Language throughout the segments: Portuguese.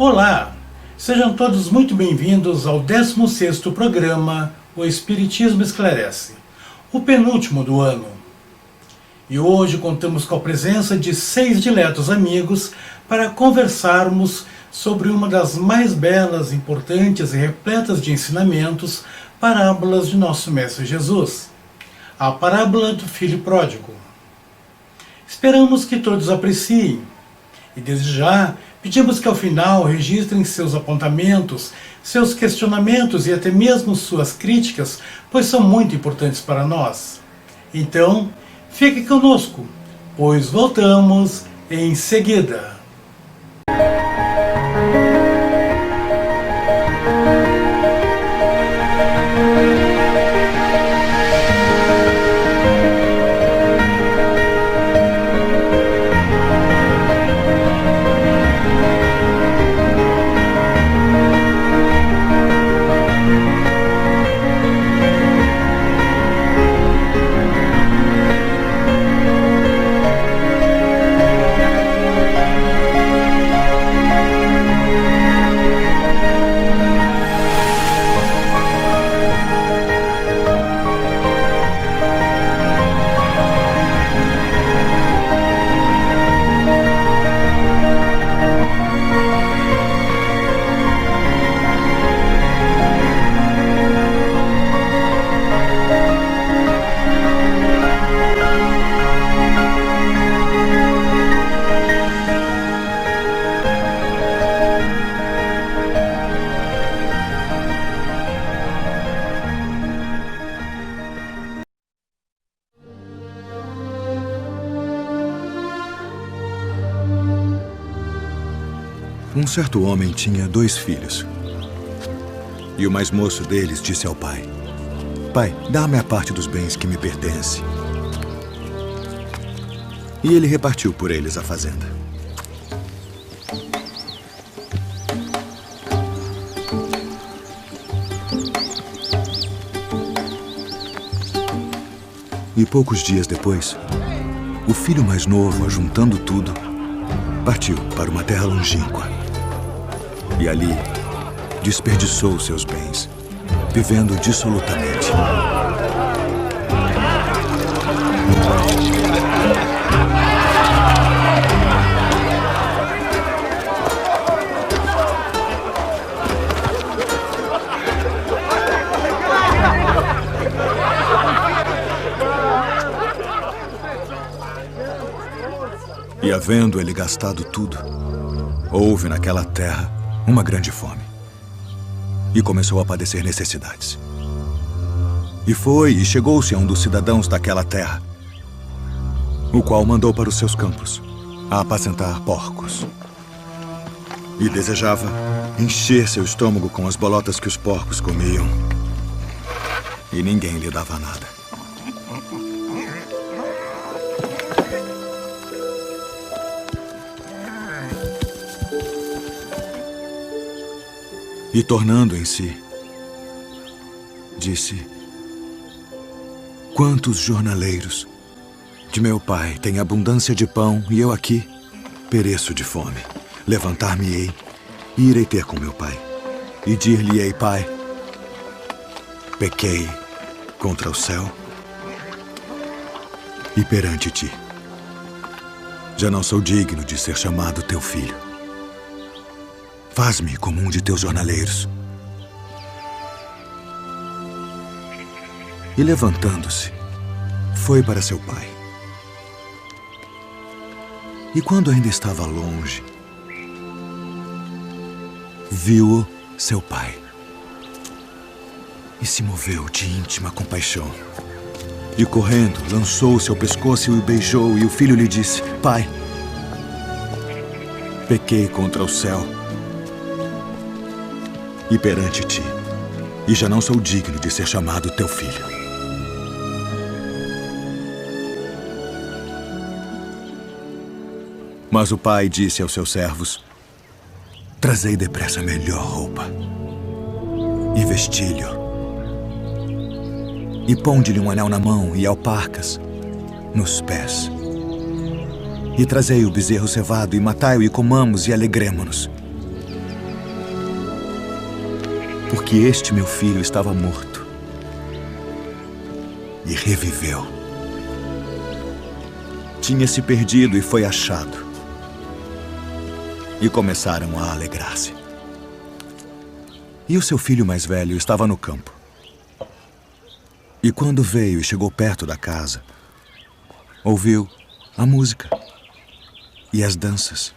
Olá, sejam todos muito bem-vindos ao 16º programa O Espiritismo Esclarece, o penúltimo do ano. E hoje contamos com a presença de 6 diletos amigos para conversarmos sobre uma das mais belas, importantes e repletas de ensinamentos parábolas de nosso Mestre Jesus, a parábola do Filho Pródigo. Esperamos que todos apreciem e desde já pedimos que ao final registrem seus apontamentos, seus questionamentos e até mesmo suas críticas, pois são muito importantes para nós. Então, fique conosco, pois voltamos em seguida. Um certo homem tinha 2 filhos. E o mais moço deles disse ao pai: "Pai, dá-me a parte dos bens que me pertence." E ele repartiu por eles a fazenda. E poucos dias depois, o filho mais novo, ajuntando tudo, partiu para uma terra longínqua. E ali desperdiçou seus bens, vivendo dissolutamente. E havendo ele gastado tudo, houve naquela terra uma grande fome. E começou a padecer necessidades. E foi e chegou-se a um dos cidadãos daquela terra, o qual mandou para os seus campos a apacentar porcos. E desejava encher seu estômago com as bolotas que os porcos comiam. E ninguém lhe dava nada. E tornando em si, disse: "Quantos jornaleiros de meu pai têm abundância de pão e eu aqui pereço de fome. Levantar-me-ei e irei ter com meu pai e dir-lhe-ei: Pai, pequei contra o céu e perante ti. Já não sou digno de ser chamado teu filho. Faz-me como um de teus jornaleiros." E levantando-se, foi para seu pai. E quando ainda estava longe, viu-o seu pai. E se moveu de íntima compaixão. E correndo, lançou-se ao pescoço e o beijou, e o filho lhe disse: "Pai, pequei contra o céu e perante ti, e já não sou digno de ser chamado teu filho." Mas o pai disse aos seus servos: "Trazei depressa a melhor roupa, e vesti-lhe, e ponde-lhe um anel na mão e alparcas nos pés. E trazei o bezerro cevado, e matai-o, e comamos, e alegremo-nos. porque este meu filho estava morto e reviveu. Tinha se perdido e foi achado. E começaram a alegrar-se. E o seu filho mais velho estava no campo. E quando veio e chegou perto da casa, ouviu a música e as danças.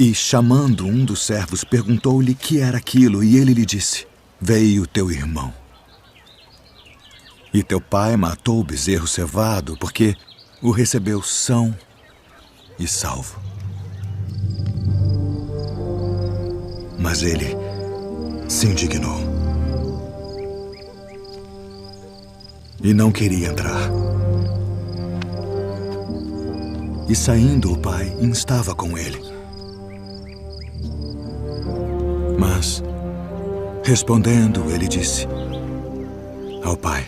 E, chamando um dos servos, perguntou-lhe que era aquilo, e ele lhe disse: veio teu irmão. E teu pai matou o bezerro cevado, porque o recebeu são e salvo. Mas ele se indignou e não queria entrar. E saindo, o pai instava com ele. Mas, respondendo, ele disse ao pai: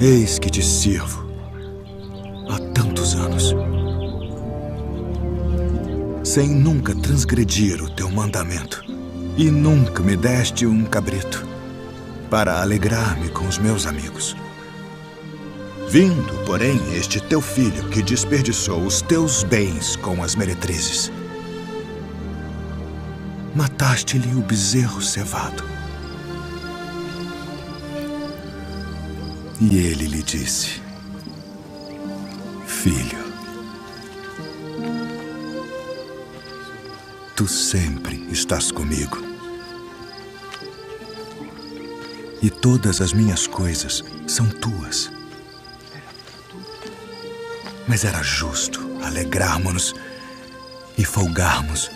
eis que te sirvo há tantos anos, sem nunca transgredir o teu mandamento, e nunca me deste um cabrito para alegrar-me com os meus amigos. Vindo, porém, este teu filho que desperdiçou os teus bens com as meretrizes, mataste-lhe o bezerro cevado. E ele lhe disse: filho, tu sempre estás comigo, e todas as minhas coisas são tuas. Mas era justo alegrarmos-nos e folgarmos,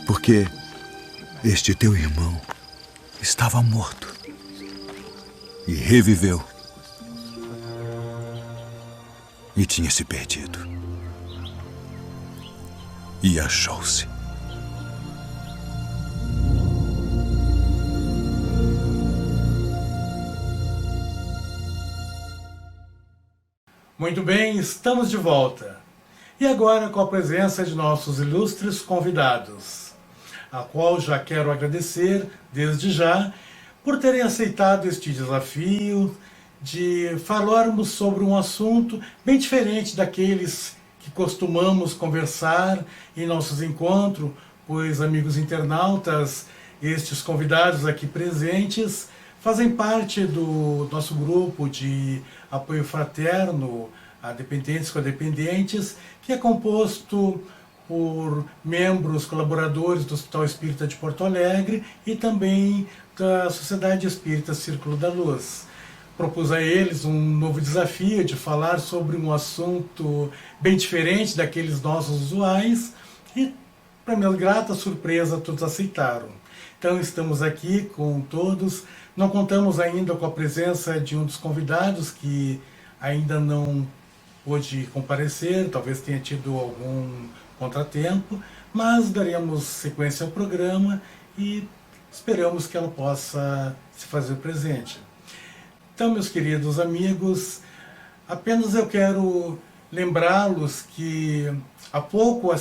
porque este teu irmão estava morto e reviveu, e tinha se perdido e achou-se. Muito bem, estamos de volta. E agora com a presença de nossos ilustres convidados, a qual já quero agradecer desde já por terem aceitado este desafio de falarmos sobre um assunto bem diferente daqueles que costumamos conversar em nossos encontros, pois, amigos internautas, estes convidados aqui presentes fazem parte do nosso grupo de apoio fraterno a dependentes e codependentes, que é composto por membros colaboradores do Hospital Espírita de Porto Alegre e também da Sociedade Espírita Círculo da Luz. Propus a eles um novo desafio de falar sobre um assunto bem diferente daqueles nossos usuais e, para minha grata surpresa, todos aceitaram. Então estamos aqui com todos. Não contamos ainda com a presença de um dos convidados que ainda não pôde comparecer, talvez tenha tido algum contratempo, mas daremos sequência ao programa e esperamos que ela possa se fazer presente. Então, meus queridos amigos, apenas eu quero lembrá-los que há pouco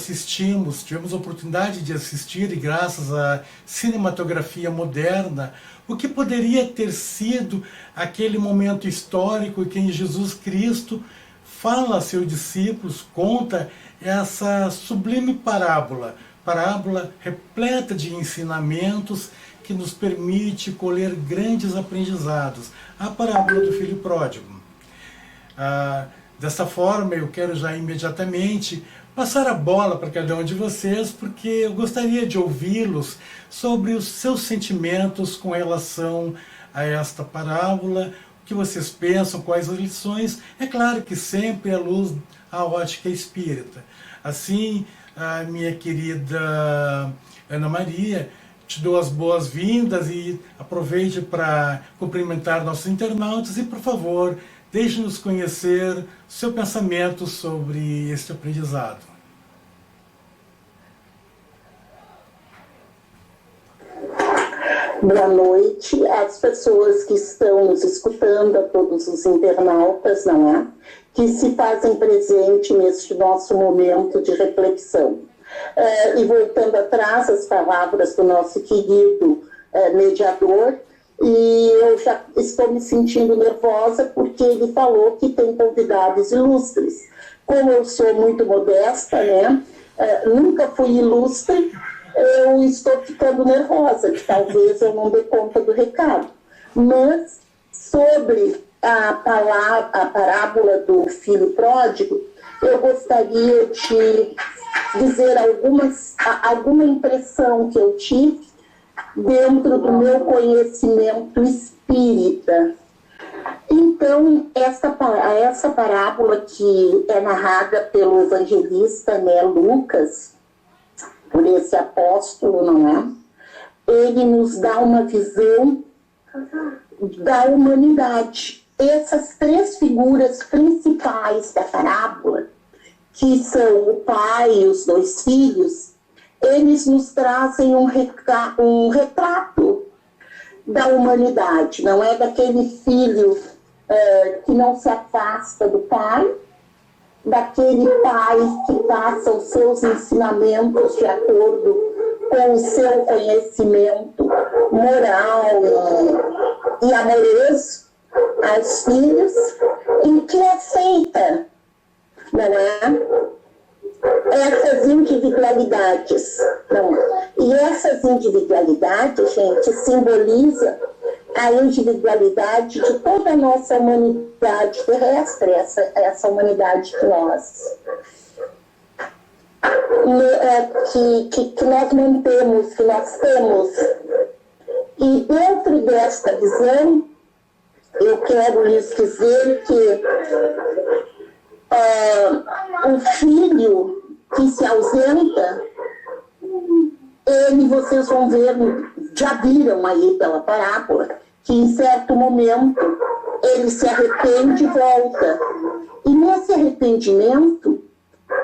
tivemos a oportunidade de assistir, e graças à cinematografia moderna, o que poderia ter sido aquele momento histórico em que Jesus Cristo fala a seus discípulos, conta essa sublime parábola repleta de ensinamentos que nos permite colher grandes aprendizados, a parábola do filho pródigo. Dessa forma, eu quero já imediatamente passar a bola para cada um de vocês, porque eu gostaria de ouvi-los sobre os seus sentimentos com relação a esta parábola, o que vocês pensam, quais as lições. É claro que sempre à luz da ótica espírita. Assim, a minha querida Ana Maria, te dou as boas-vindas e aproveite para cumprimentar nossos internautas e, por favor, deixe-nos conhecer seu pensamento sobre este aprendizado. Boa noite às pessoas que estão nos escutando, a todos os internautas, não é? Que se fazem presente neste nosso momento de reflexão. E voltando atrás, as palavras do nosso querido mediador, e eu já estou me sentindo nervosa porque ele falou que tem convidados ilustres. Como eu sou muito modesta, né, nunca fui ilustre, eu estou ficando nervosa, que talvez eu não dê conta do recado. Mas sobre a parábola do filho pródigo, eu gostaria de dizer alguma impressão que eu tive dentro do meu conhecimento espírita. Então, essa parábola que é narrada pelo evangelista, né, Lucas, por esse apóstolo, não é? Ele nos dá uma visão da humanidade. Essas três figuras principais da parábola, que são o pai e os dois filhos, eles nos trazem um retrato da humanidade, não é? Daquele filho que não se afasta do pai, daquele pai que passa os seus ensinamentos de acordo com o seu conhecimento moral e amoroso aos filhos, e que aceita, não é? Essas individualidades, não. E essas individualidades, gente, simbolizam a individualidade de toda a nossa humanidade terrestre, essa humanidade que nós mantemos, que nós temos. E dentro desta visão, eu quero lhes dizer que o filho que se ausenta, vocês vão ver, já viram aí pela parábola, que em certo momento ele se arrepende e volta. E nesse arrependimento,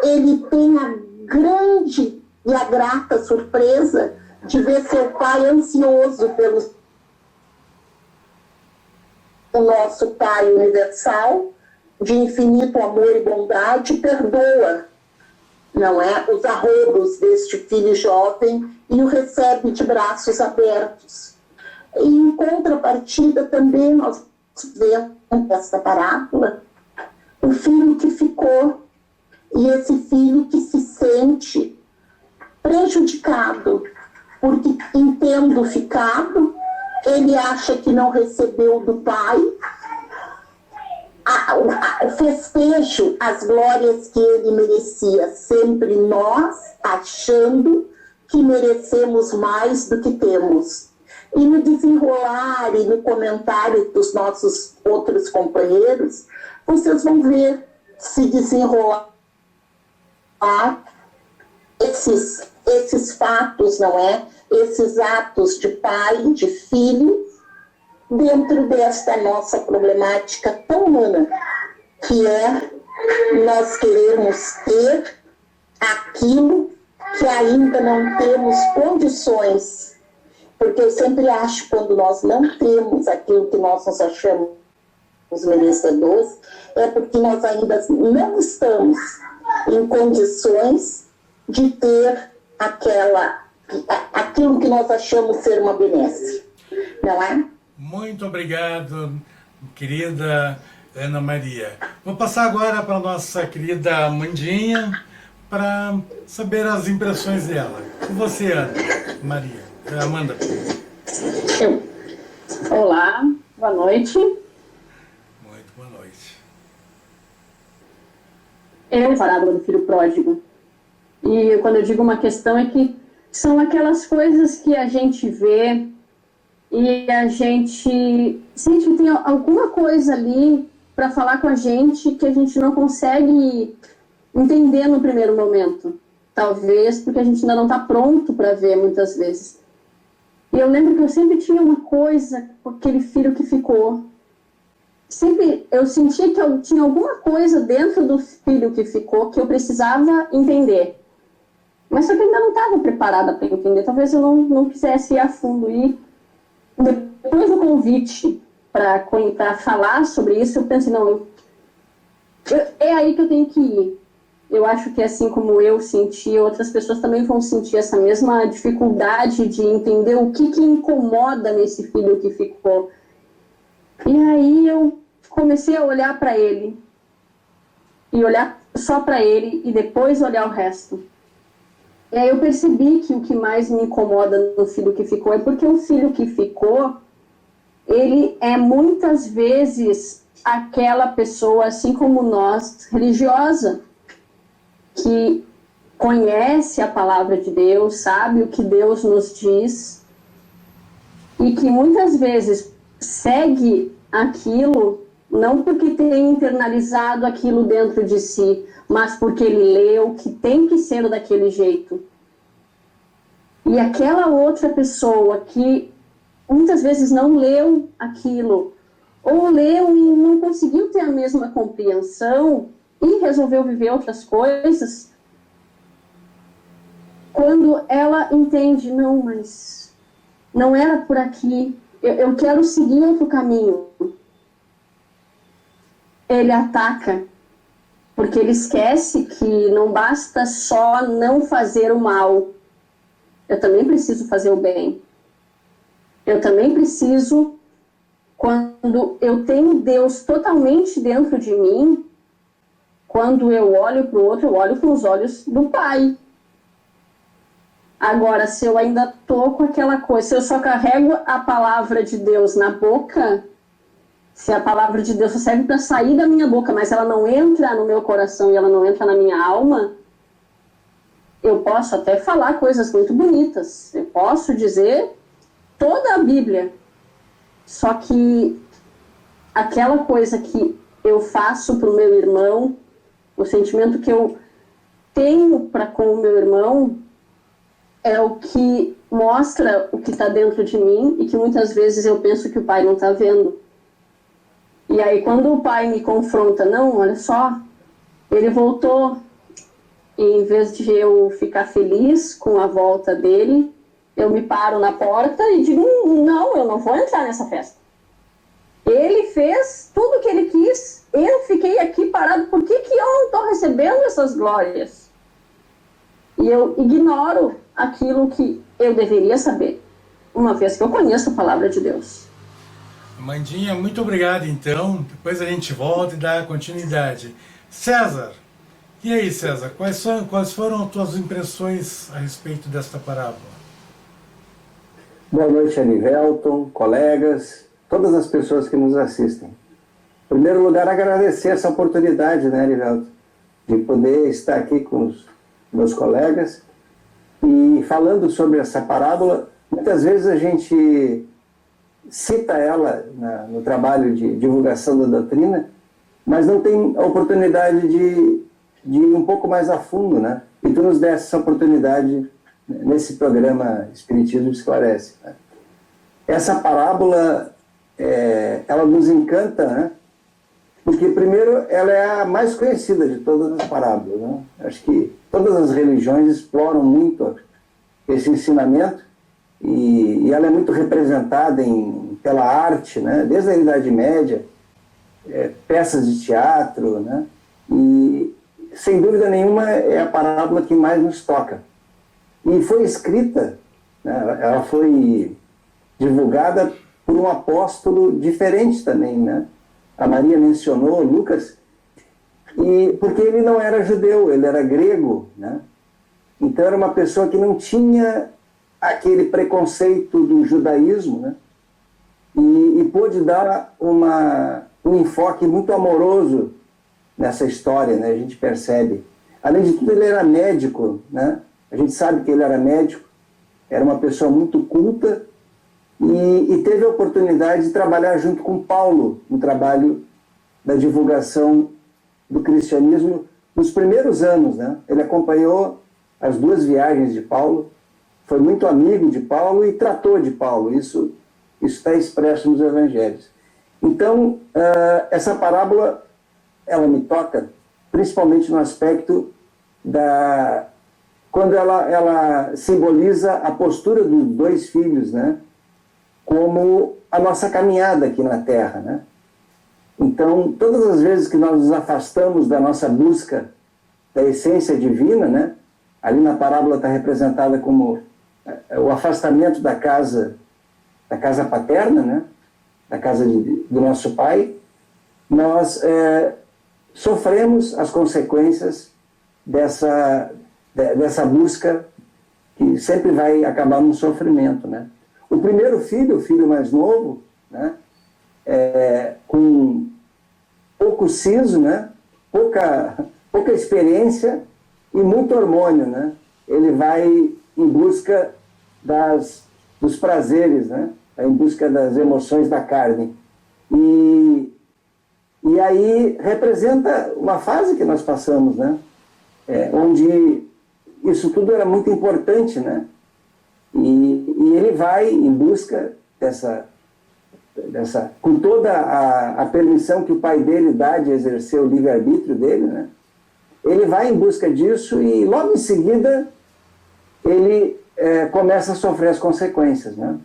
ele tem a grande e a grata surpresa de ver seu pai ansioso pelo nosso Pai universal, de infinito amor e bondade, perdoa, não é, os arroubos deste filho jovem e o recebe de braços abertos. E em contrapartida também nós vemos nesta parábola o filho que ficou, e esse filho que se sente prejudicado, porque entendo ficado, ele acha que não recebeu do pai o festejo, as glórias que ele merecia, sempre nós achando que merecemos mais do que temos. E no desenrolar e no comentário dos nossos outros companheiros, vocês vão ver se desenrolar esses fatos, não é? Esses atos de pai, de filho, dentro desta nossa problemática tão humana, que é nós queremos ter aquilo que ainda não temos condições. Porque eu sempre acho que quando nós não temos aquilo que nós nos achamos os merecedores, é porque nós ainda não estamos em condições de ter aquilo que nós achamos ser uma benesse, não é? Muito obrigado, querida Ana Maria. Vou passar agora para a nossa querida Amandinha para saber as impressões dela. E você, Ana Maria? Amanda. Olá, boa noite. Muito boa noite. Eu, parábola do filho pródigo. E quando eu digo uma questão é que são aquelas coisas que a gente vê e a gente sente que tem alguma coisa ali para falar com a gente que a gente não consegue entender no primeiro momento. Talvez porque a gente ainda não está pronto para ver muitas vezes. E eu lembro que eu sempre tinha uma coisa com aquele filho que ficou. Sempre eu sentia que eu tinha alguma coisa dentro do filho que ficou que eu precisava entender. Mas só que eu ainda não estava preparada para entender. Talvez eu não quisesse ir a fundo. E depois do convite para falar sobre isso, eu pensei, não, é aí que eu tenho que ir. eu acho que assim como eu senti, outras pessoas também vão sentir essa mesma dificuldade de entender o que incomoda nesse filho que ficou. E aí eu comecei a olhar para ele, e olhar só para ele, e depois olhar o resto. E aí eu percebi que o que mais me incomoda no filho que ficou é porque o filho que ficou, ele é muitas vezes aquela pessoa, assim como nós, religiosa, que conhece a palavra de Deus, sabe o que Deus nos diz, e que muitas vezes segue aquilo, não porque tem internalizado aquilo dentro de si, mas porque ele leu que tem que ser daquele jeito. E aquela outra pessoa que muitas vezes não leu aquilo, ou leu e não conseguiu ter a mesma compreensão e resolveu viver outras coisas, quando ela entende, não, mas não era por aqui, eu quero seguir outro caminho, ele ataca, porque ele esquece que não basta só não fazer o mal, eu também preciso fazer o bem. Eu também preciso, quando eu tenho Deus totalmente dentro de mim, quando eu olho para o outro, eu olho com os olhos do Pai. Agora, se eu ainda estou com aquela coisa, se eu só carrego a palavra de Deus na boca, se a palavra de Deus só serve para sair da minha boca, mas ela não entra no meu coração e ela não entra na minha alma, eu posso até falar coisas muito bonitas, eu posso dizer toda a Bíblia, só que aquela coisa que eu faço para o meu irmão, o sentimento que eu tenho para com o meu irmão, é o que mostra o que está dentro de mim e que muitas vezes eu penso que o Pai não está vendo. E aí quando o Pai me confronta, não, olha só, ele voltou, e em vez de eu ficar feliz com a volta dele, eu me paro na porta e digo, não, eu não vou entrar nessa festa. Ele fez tudo o que ele quis, eu fiquei aqui parado, por que eu não estou recebendo essas glórias? E eu ignoro aquilo que eu deveria saber, uma vez que eu conheço a palavra de Deus. Amandinha, muito obrigado então, depois a gente volta e dá continuidade. César, e aí César, quais foram as tuas impressões a respeito desta parábola? Boa noite, Anivelton, colegas, todas as pessoas que nos assistem. Em primeiro lugar, agradecer essa oportunidade, né, Anivelton, de poder estar aqui com os meus colegas e falando sobre essa parábola. Muitas vezes a gente cita ela no trabalho de divulgação da doutrina, mas não tem a oportunidade de ir um pouco mais a fundo, né? E tu nos desse essa oportunidade nesse programa Espiritismo Esclarece. Né? Essa parábola, ela nos encanta, né? Porque, primeiro, ela é a mais conhecida de todas as parábolas. Né? Acho que todas as religiões exploram muito esse ensinamento e ela é muito representada pela arte, né? Desde a Idade Média, peças de teatro, né? E, sem dúvida nenhuma, é a parábola que mais nos toca. E foi escrita, né? Ela foi divulgada por um apóstolo diferente também, né? A Maria mencionou Lucas, porque ele não era judeu, ele era grego, né? Então era uma pessoa que não tinha aquele preconceito do judaísmo, né? E pôde dar um enfoque muito amoroso nessa história, né? A gente percebe. Além de tudo, ele era médico, né? A gente sabe que ele era médico, era uma pessoa muito culta e teve a oportunidade de trabalhar junto com Paulo no trabalho da divulgação do cristianismo nos primeiros anos, né? Ele acompanhou as 2 viagens de Paulo, foi muito amigo de Paulo e tratou de Paulo. Isso está expresso nos evangelhos. Então, essa parábola, ela me toca, principalmente no aspecto quando ela simboliza a postura dos 2 filhos, né? Como a nossa caminhada aqui na Terra, né? Então, todas as vezes que nós nos afastamos da nossa busca da essência divina, né? Ali na parábola está representada como o afastamento da casa paterna, né? Da casa do nosso pai. Nós sofremos as consequências dessa busca que sempre vai acabar num sofrimento, né? O primeiro filho, o filho mais novo, né? Com pouco siso, né? Pouca experiência e muito hormônio, né? Ele vai em busca dos prazeres, né? Vai em busca das emoções da carne. E aí representa uma fase que nós passamos, né? Onde isso tudo era muito importante, né? E ele vai em busca com toda a permissão que o pai dele dá de exercer o livre-arbítrio dele, né? Ele vai em busca disso e logo em seguida ele começa a sofrer as consequências, né?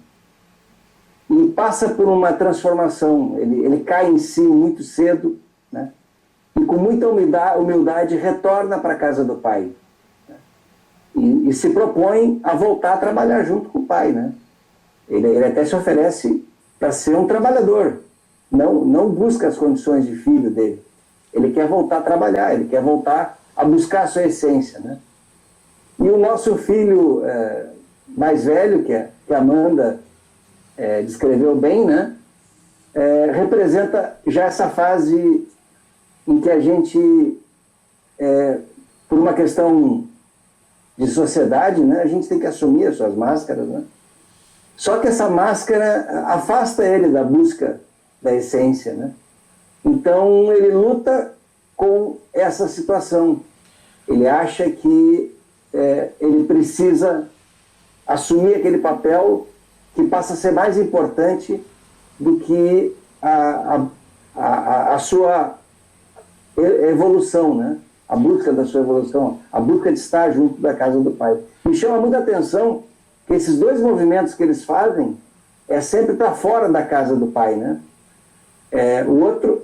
E passa por uma transformação, ele cai em si muito cedo, né? E com muita humildade retorna para a casa do pai, né? E se propõe a voltar a trabalhar junto com o pai, né? Ele até se oferece para ser um trabalhador, não busca as condições de filho dele. Ele quer voltar a trabalhar, ele quer voltar a buscar a sua essência, né? E o nosso filho mais velho, que a Amanda descreveu bem, né? Representa já essa fase em que a gente, por uma questão de sociedade, né, a gente tem que assumir as suas máscaras, né? Só que essa máscara afasta ele da busca da essência, né? Então ele luta com essa situação. Ele acha que ele precisa assumir aquele papel que passa a ser mais importante do que a sua evolução, né? A busca da sua evolução, a busca de estar junto da casa do pai. Me chama muita atenção que esses dois movimentos que eles fazem é sempre para fora da casa do pai, né? O outro,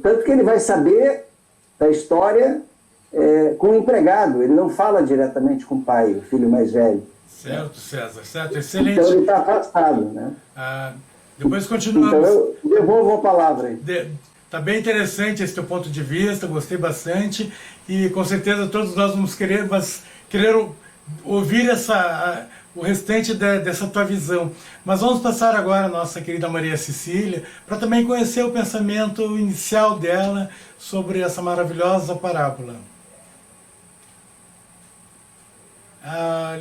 tanto que ele vai saber da história com o empregado, ele não fala diretamente com o pai, o filho mais velho. Certo, César, certo, excelente. Então ele está afastado, né? Depois continuamos. Então eu devolvo a palavra aí. Está bem interessante esse teu ponto de vista, gostei bastante e com certeza todos nós vamos querer ouvir o restante dessa tua visão. Mas vamos passar agora a nossa querida Maria Cecília para também conhecer o pensamento inicial dela sobre essa maravilhosa parábola.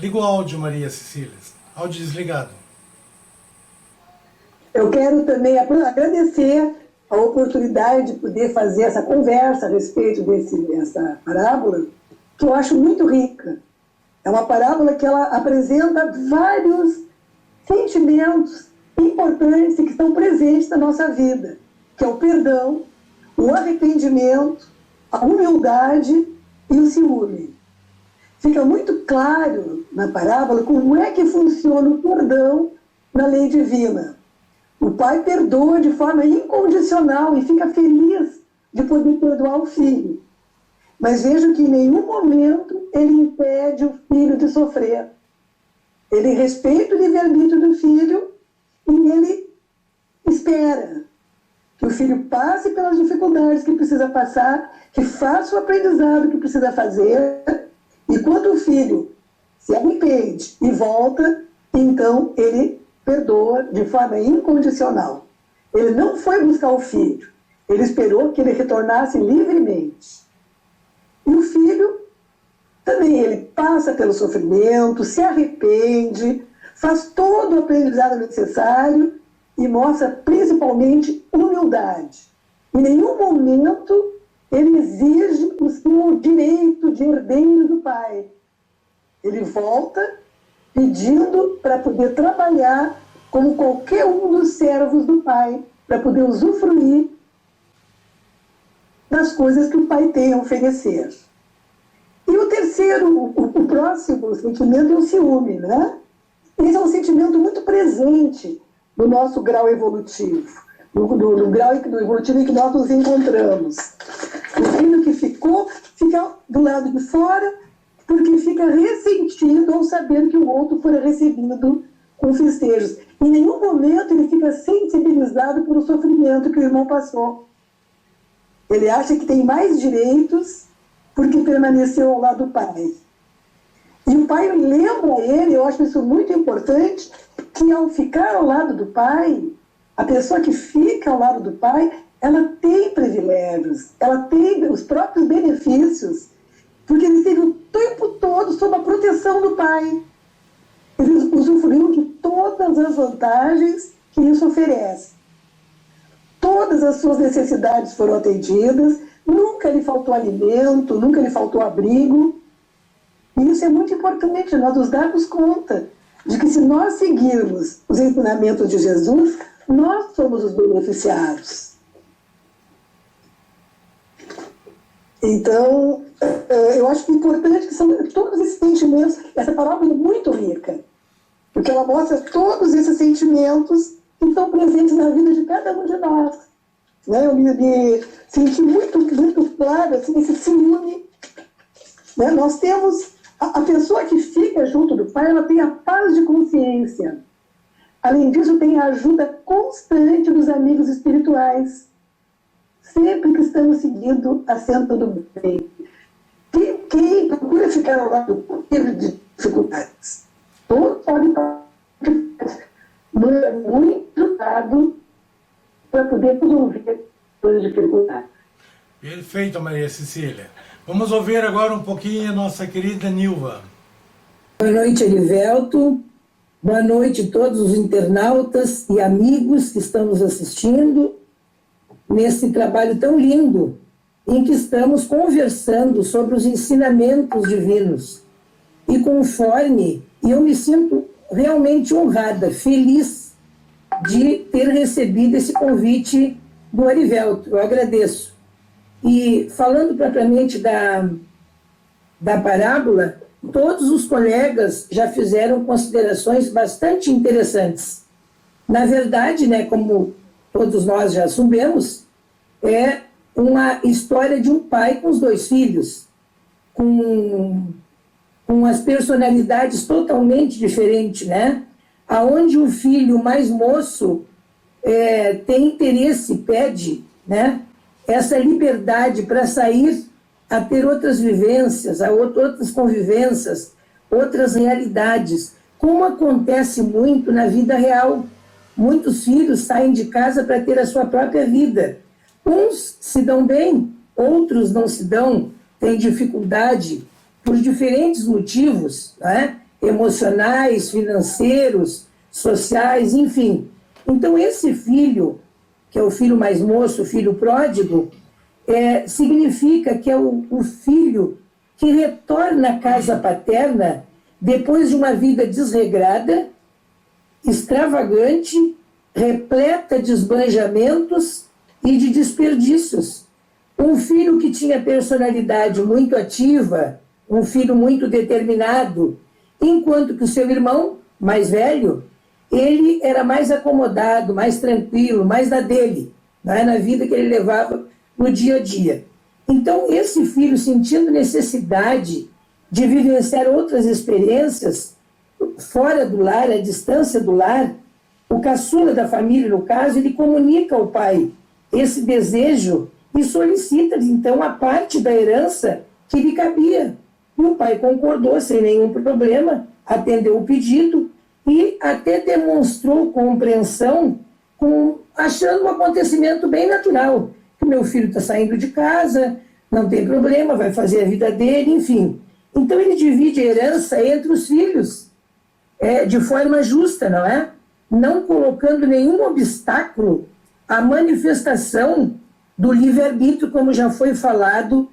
Liga o áudio, Maria Cecília. Áudio desligado. Eu quero também agradecer a oportunidade de poder fazer essa conversa a respeito dessa parábola, que eu acho muito rica. É uma parábola que ela apresenta vários sentimentos importantes que estão presentes na nossa vida, que é o perdão, o arrependimento, a humildade e o ciúme. Fica muito claro na parábola como é que funciona o perdão na lei divina. O pai perdoa de forma incondicional e fica feliz de poder perdoar o filho. Mas vejo que em nenhum momento ele impede o filho de sofrer. Ele respeita o livre-arbítrio do filho e ele espera que o filho passe pelas dificuldades que precisa passar, que faça o aprendizado que precisa fazer, e quando o filho se arrepende e volta, então ele perdoa de forma incondicional. Ele não foi buscar o filho, ele esperou que ele retornasse livremente. E o filho também, ele passa pelo sofrimento, se arrepende, faz todo o aprendizado necessário e mostra principalmente humildade. Em nenhum momento ele exige o seu direito de herdeiro do pai. Ele volta pedindo para poder trabalhar como qualquer um dos servos do pai, para poder usufruir das coisas que o pai tem a oferecer. E o terceiro, o próximo sentimento é o ciúme, né? Esse é um sentimento muito presente no nosso grau evolutivo, no grau evolutivo em que nós nos encontramos. O filho que ficou fica do lado de fora, porque fica ressentido ao saber que o outro foi recebido com festejos. Em nenhum momento ele fica sensibilizado por o sofrimento que o irmão passou. Ele acha que tem mais direitos porque permaneceu ao lado do pai. E o pai lembra a ele, eu acho isso muito importante, que ao ficar ao lado do pai, a pessoa que fica ao lado do pai, ela tem privilégios, ela tem os próprios benefícios, porque ele esteve o tempo todo sob a proteção do pai. Ele usufruiu de todas as vantagens que isso oferece. Todas as suas necessidades foram atendidas, nunca lhe faltou alimento, nunca lhe faltou abrigo. E isso é muito importante, nós nos darmos conta de que se nós seguirmos os ensinamentos de Jesus, nós somos os beneficiados. Então, eu acho que é importante que são todos esses sentimentos, essa parábola é muito rica, porque ela mostra todos esses sentimentos que estão presentes na vida de cada um de nós. Né? Eu me senti muito claro assim, esse ciúme. Né? Nós temos a pessoa que fica junto do pai, ela tem a paz de consciência. Além disso, tem a ajuda constante dos amigos espirituais. Sempre que estamos seguindo a senda do bem. Quem procura ficar ao lado do livre de dificuldades. Todos podem passar muito dado para poder resolver as dificuldades. Perfeito, Maria Cecília. Vamos ouvir agora um pouquinho a nossa querida Nilva. Boa noite, Erivelto. Boa noite a todos os internautas e amigos que estão nos assistindo nesse trabalho tão lindo em que estamos conversando sobre os ensinamentos divinos. E conforme, eu me sinto realmente honrada, feliz de ter recebido esse convite do Erivelto. Eu agradeço. E falando propriamente da parábola, todos os colegas já fizeram considerações bastante interessantes. Na verdade, né, como todos nós já sabemos, é uma história de um pai com os 2 filhos, com as personalidades totalmente diferentes, né? Aonde o filho mais moço tem interesse, pede, né, essa liberdade para sair a ter outras vivências, a outras convivências, outras realidades, como acontece muito na vida real. Muitos filhos saem de casa para ter a sua própria vida. Uns se dão bem, outros não se dão, têm dificuldade por diferentes motivos, né? Emocionais, financeiros, sociais, enfim. Então esse filho, que é o filho mais moço, o filho pródigo, significa que é o filho que retorna à casa paterna depois de uma vida desregrada, extravagante, repleta de esbanjamentos e de desperdícios. Um filho que tinha personalidade muito ativa, um filho muito determinado, enquanto que o seu irmão, mais velho, ele era mais acomodado, mais tranquilo, mais na dele, né, na vida que ele levava no dia a dia. Então, esse filho, sentindo necessidade de vivenciar outras experiências fora do lar, à distância do lar, o caçula da família, no caso, ele comunica ao pai esse desejo e solicita, então, a parte da herança que lhe cabia. E o pai concordou sem nenhum problema, atendeu o pedido e até demonstrou compreensão, achando um acontecimento bem natural. Que meu filho está saindo de casa, não tem problema, vai fazer a vida dele, enfim. Então ele divide a herança entre os filhos, de forma justa, não é? Não colocando nenhum obstáculo à manifestação do livre-arbítrio, como já foi falado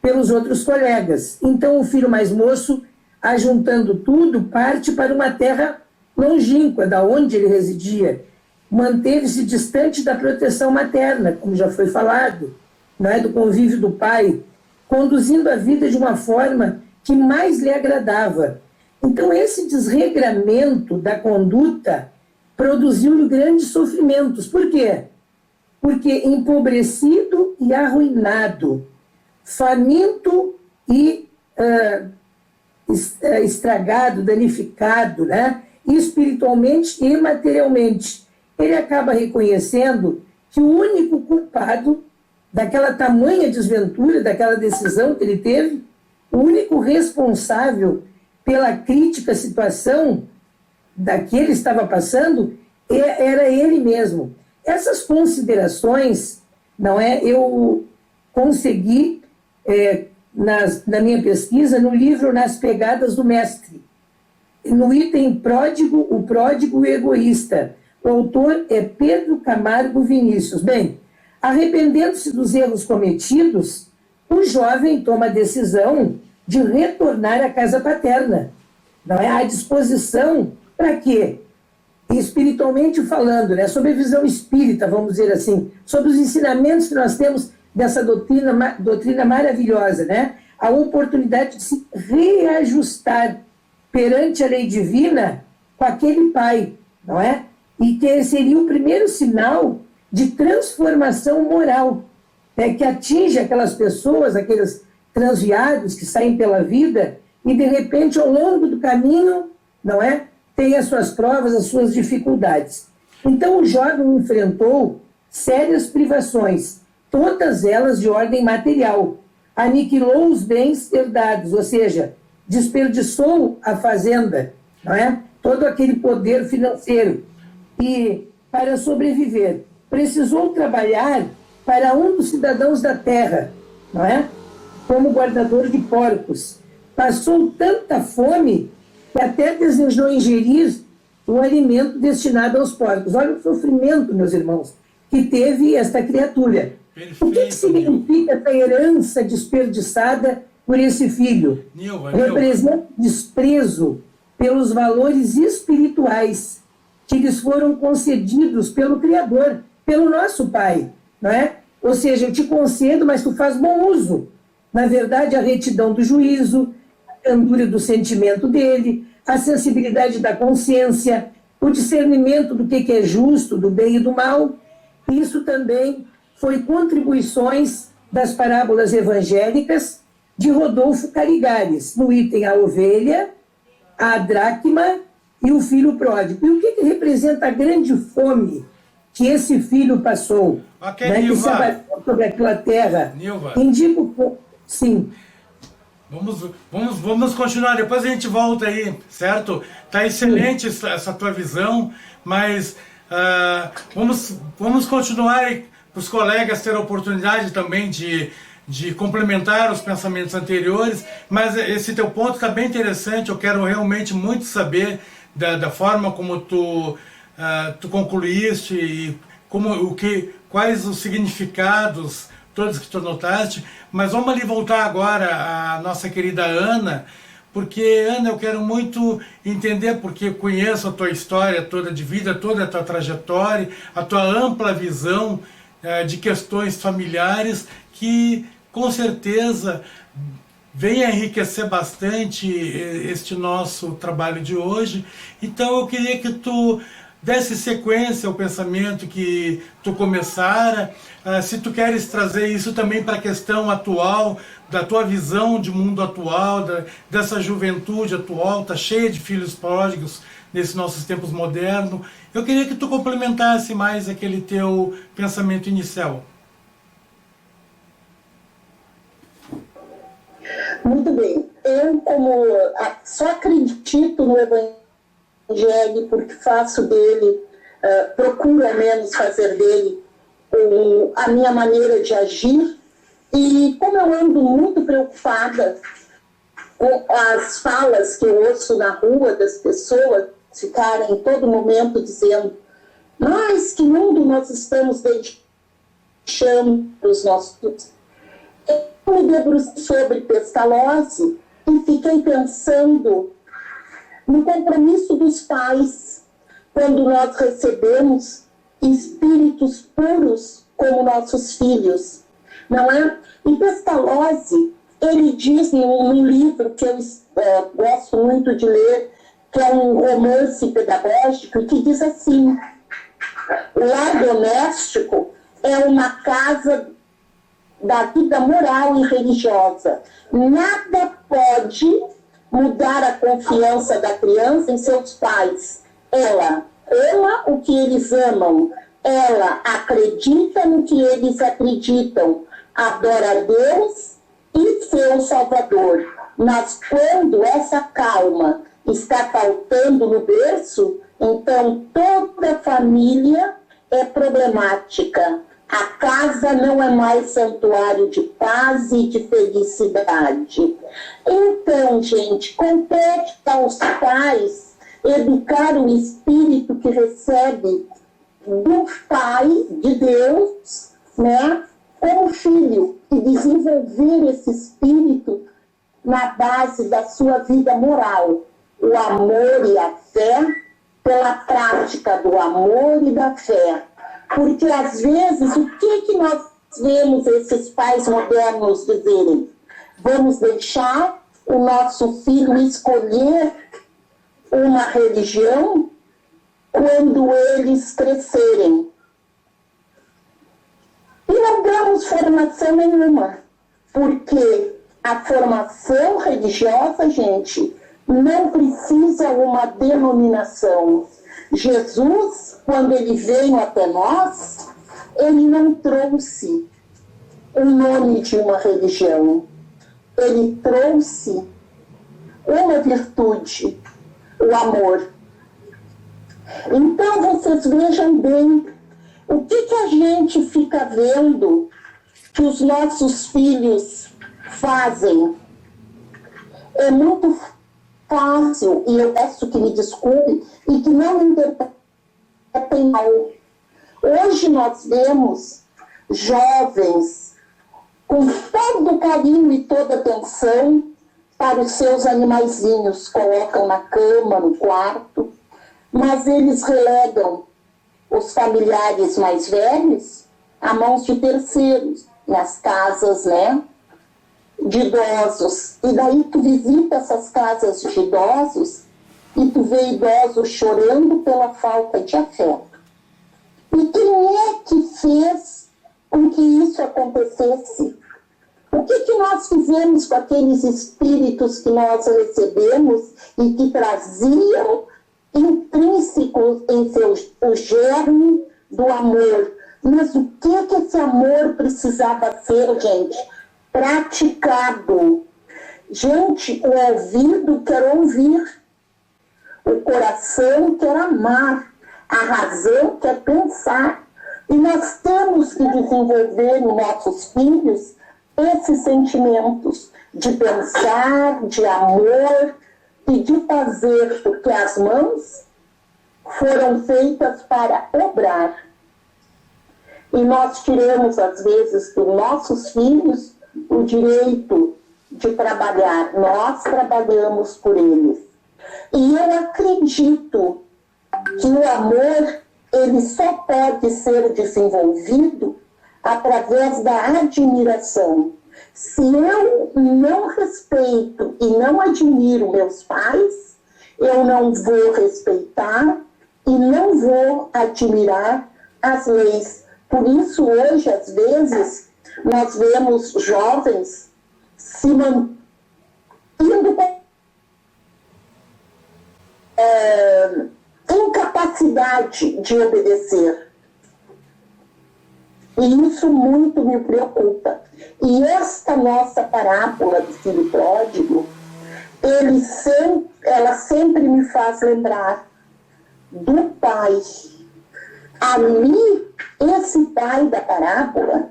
pelos outros colegas. Então o filho mais moço, ajuntando tudo, parte para uma terra longínqua, da onde ele residia. Manteve-se distante da proteção materna, como já foi falado, não é? Do convívio do pai, conduzindo a vida de uma forma que mais lhe agradava. Então esse desregramento da conduta produziu-lhe grandes sofrimentos. Por quê? Porque empobrecido e arruinado, faminto e estragado, danificado, né? Espiritualmente e materialmente. Ele acaba reconhecendo que o único culpado daquela tamanha desventura, daquela decisão que ele teve, o único responsável pela crítica situação da que ele estava passando era ele mesmo. Essas considerações, não é? Eu consegui, na minha pesquisa, no livro Nas Pegadas do Mestre, no item Pródigo, o Pródigo e o Egoísta. O autor é Pedro Camargo Vinícius. Bem, arrependendo-se dos erros cometidos, o jovem toma a decisão de retornar à casa paterna. Não é? À disposição para quê? Espiritualmente falando, né? Sobre a visão espírita, vamos dizer assim, sobre os ensinamentos que nós temos dessa doutrina maravilhosa, né? A oportunidade de se reajustar perante a lei divina com aquele pai, não é? E que seria o primeiro sinal de transformação moral, né? Que atinge aquelas pessoas, aqueles transviados que saem pela vida e, de repente, ao longo do caminho, não é? Tem as suas provas, as suas dificuldades. Então, o jovem enfrentou sérias privações, todas elas de ordem material. Aniquilou os bens herdados, ou seja, desperdiçou a fazenda, não é? Todo aquele poder financeiro. E, para sobreviver, precisou trabalhar para um dos cidadãos da terra, não é? Como guardador de porcos. Passou tanta fome que até desejou ingerir o alimento destinado aos porcos. Olha o sofrimento, meus irmãos, que teve esta criatura. Perfeito. O que significa essa herança desperdiçada por esse filho? Representa desprezo pelos valores espirituais que lhes foram concedidos pelo Criador, pelo nosso Pai, não é? Ou seja, eu te concedo, mas tu faz bom uso. Na verdade, a retidão do juízo, a candura do sentimento dele, a sensibilidade da consciência, o discernimento do que é justo, do bem e do mal. Isso também foi contribuições das parábolas evangélicas de Rodolfo Carigares, no item A Ovelha, a Dracma e o Filho Pródigo. E o que representa a grande fome que esse filho passou? Ok, né, que se abateu sobre aquela terra. Indico, sim. Vamos continuar, depois a gente volta aí, certo? Tá excelente essa tua visão, mas vamos continuar para os colegas terem a oportunidade também de complementar os pensamentos anteriores, mas esse teu ponto está bem interessante. Eu quero realmente muito saber da forma como tu concluíste e quais os significados todos que tu notaste. Mas vamos ali voltar agora à nossa querida Ana, porque, Ana, eu quero muito entender, porque eu conheço a tua história toda de vida, toda a tua trajetória, a tua ampla visão de questões familiares, que com certeza vem a enriquecer bastante este nosso trabalho de hoje. Então eu queria que tu desse sequência ao pensamento que tu começara, se tu queres trazer isso também para a questão atual, da tua visão de mundo atual, dessa juventude atual, tá cheia de filhos pródigos nesses nossos tempos modernos. Eu queria que tu complementasse mais aquele teu pensamento inicial. Muito bem. Eu, como só acredito no Evangelho porque faço dele, procuro ao menos fazer dele a minha maneira de agir, e como eu ando muito preocupada com as falas que eu ouço na rua das pessoas ficarem em todo momento dizendo: mas que mundo nós estamos deixando os nossos... Eu me debrucei sobre Pestalozzi e fiquei pensando no compromisso dos pais quando nós recebemos espíritos puros como nossos filhos, não é? E Pestalozzi, ele diz num livro que eu gosto muito de ler, que é um romance pedagógico, que diz assim: o lar doméstico é uma casa da vida moral e religiosa. Nada pode mudar a confiança da criança em seus pais. Ela ama o que eles amam, ela acredita no que eles acreditam, adora a Deus e seu Salvador. Mas quando essa calma está faltando no berço, então toda a família é problemática. A casa não é mais santuário de paz e de felicidade. Então, gente, compete aos pais educar o espírito que recebe do Pai, de Deus, né, com o filho, e desenvolver esse espírito na base da sua vida moral. O amor e a fé, pela prática do amor e da fé. Porque, às vezes, o que nós vemos esses pais modernos dizerem? Vamos deixar o nosso filho escolher uma religião quando eles crescerem. E não damos formação nenhuma, porque a formação religiosa, gente, não precisa uma denominação. Jesus, quando ele veio até nós, ele não trouxe o nome de uma religião. Ele trouxe uma virtude, o amor. Então, vocês vejam bem, o que a gente fica vendo que os nossos filhos fazem? É muito fácil, e eu peço que me desculpe, e que não me interpretem mal. Hoje nós vemos jovens com todo carinho e toda atenção para os seus animaizinhos, colocam na cama, no quarto, mas eles relegam os familiares mais velhos a mãos de terceiros, nas casas, né, de idosos. E daí tu visita essas casas de idosos e tu vê idosos chorando pela falta de afeto. E quem é que fez com que isso acontecesse? O que nós fizemos com aqueles espíritos que nós recebemos e que traziam intrínsecos em o germe do amor? Mas o que esse amor precisava ser, gente? Praticado. Gente, o ouvido quer ouvir, o coração quer amar, a razão quer pensar. E nós temos que desenvolver nos nossos filhos esses sentimentos de pensar, de amor e de fazer, porque as mãos foram feitas para obrar. E nós tiramos, às vezes, dos nossos filhos o direito de trabalhar. Nós trabalhamos por eles. E eu acredito que o amor, ele só pode ser desenvolvido através da admiração. Se eu não respeito e não admiro meus pais, eu não vou respeitar e não vou admirar as leis. Por isso, hoje, às vezes, nós vemos jovens se mantendo incapacidade de obedecer. E isso muito me preocupa. E esta nossa parábola do filho pródigo, ela sempre me faz lembrar do pai. Ali, esse pai da parábola,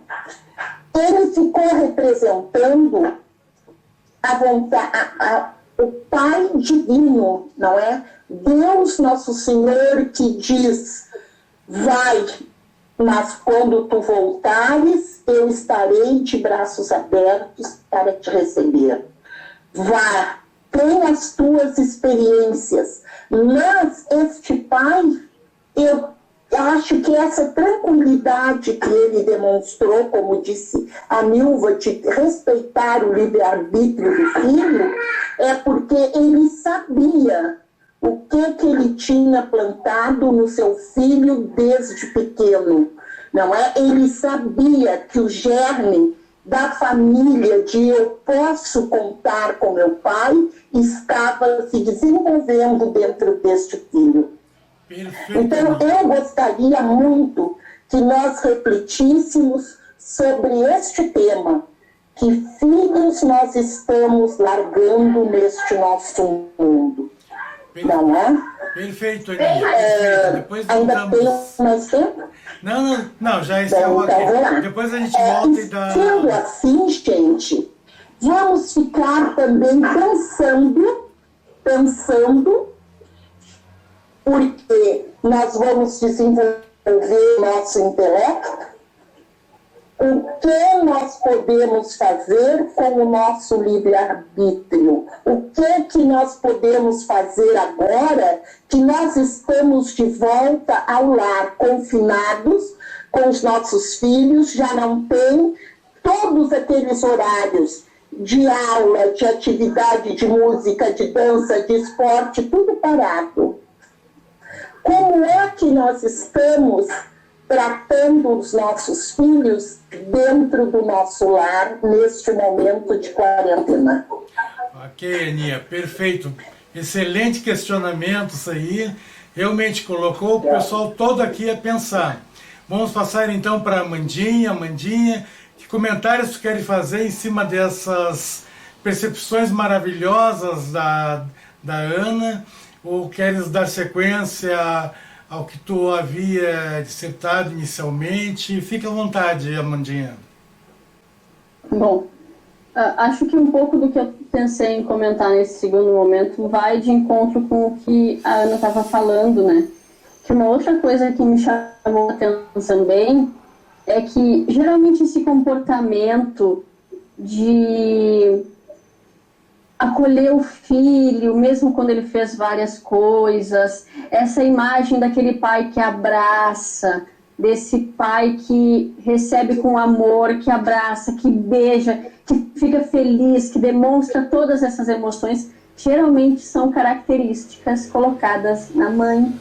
ele ficou representando o Pai divino, não é? Deus Nosso Senhor que diz, vai, mas quando tu voltares, eu estarei de braços abertos para te receber. Vá, tem as tuas experiências. Mas este pai, eu acho que essa tranquilidade que ele demonstrou, como disse a Nilva, de respeitar o livre-arbítrio do filho, é porque ele sabia o que ele tinha plantado no seu filho desde pequeno, não é? Ele sabia que o germe da família, de eu posso contar com meu pai, estava se desenvolvendo dentro deste filho. Perfeito. Então, eu gostaria muito que nós refletíssemos sobre este tema, que filhos nós estamos largando neste nosso mundo. Não é? Perfeito, Aninha. Perfeito. Depois Ainda voltamos. tem mais tempo? Não, já encerrou Então, vou lá. aqui. Depois a gente volta e dá... Sendo assim, gente, vamos ficar também pensando, porque nós vamos desenvolver nosso intelecto, o que nós podemos fazer com o nosso livre-arbítrio? O que nós podemos fazer agora que nós estamos de volta ao lar, confinados com os nossos filhos, já não tem todos aqueles horários de aula, de atividade, de música, de dança, de esporte, tudo parado. Como é que nós estamos tratando os nossos filhos dentro do nosso lar neste momento de quarentena? Ok, Aninha, perfeito. Excelente questionamento isso aí. Realmente colocou o pessoal todo aqui a pensar. Vamos passar então para a Amandinha. Amandinha, que comentários tu queres fazer em cima dessas percepções maravilhosas da Ana? Ou queres dar sequência ao que tu havia dissertado inicialmente? Fique à vontade, Amandinha. Bom, acho que um pouco do que eu pensei em comentar nesse segundo momento vai de encontro com o que a Ana estava falando, né? Que uma outra coisa que me chamou a atenção bem é que geralmente esse comportamento de acolher o filho, mesmo quando ele fez várias coisas, essa imagem daquele pai que abraça, desse pai que recebe com amor, que abraça, que beija, que fica feliz, que demonstra todas essas emoções, geralmente são características colocadas na mãe.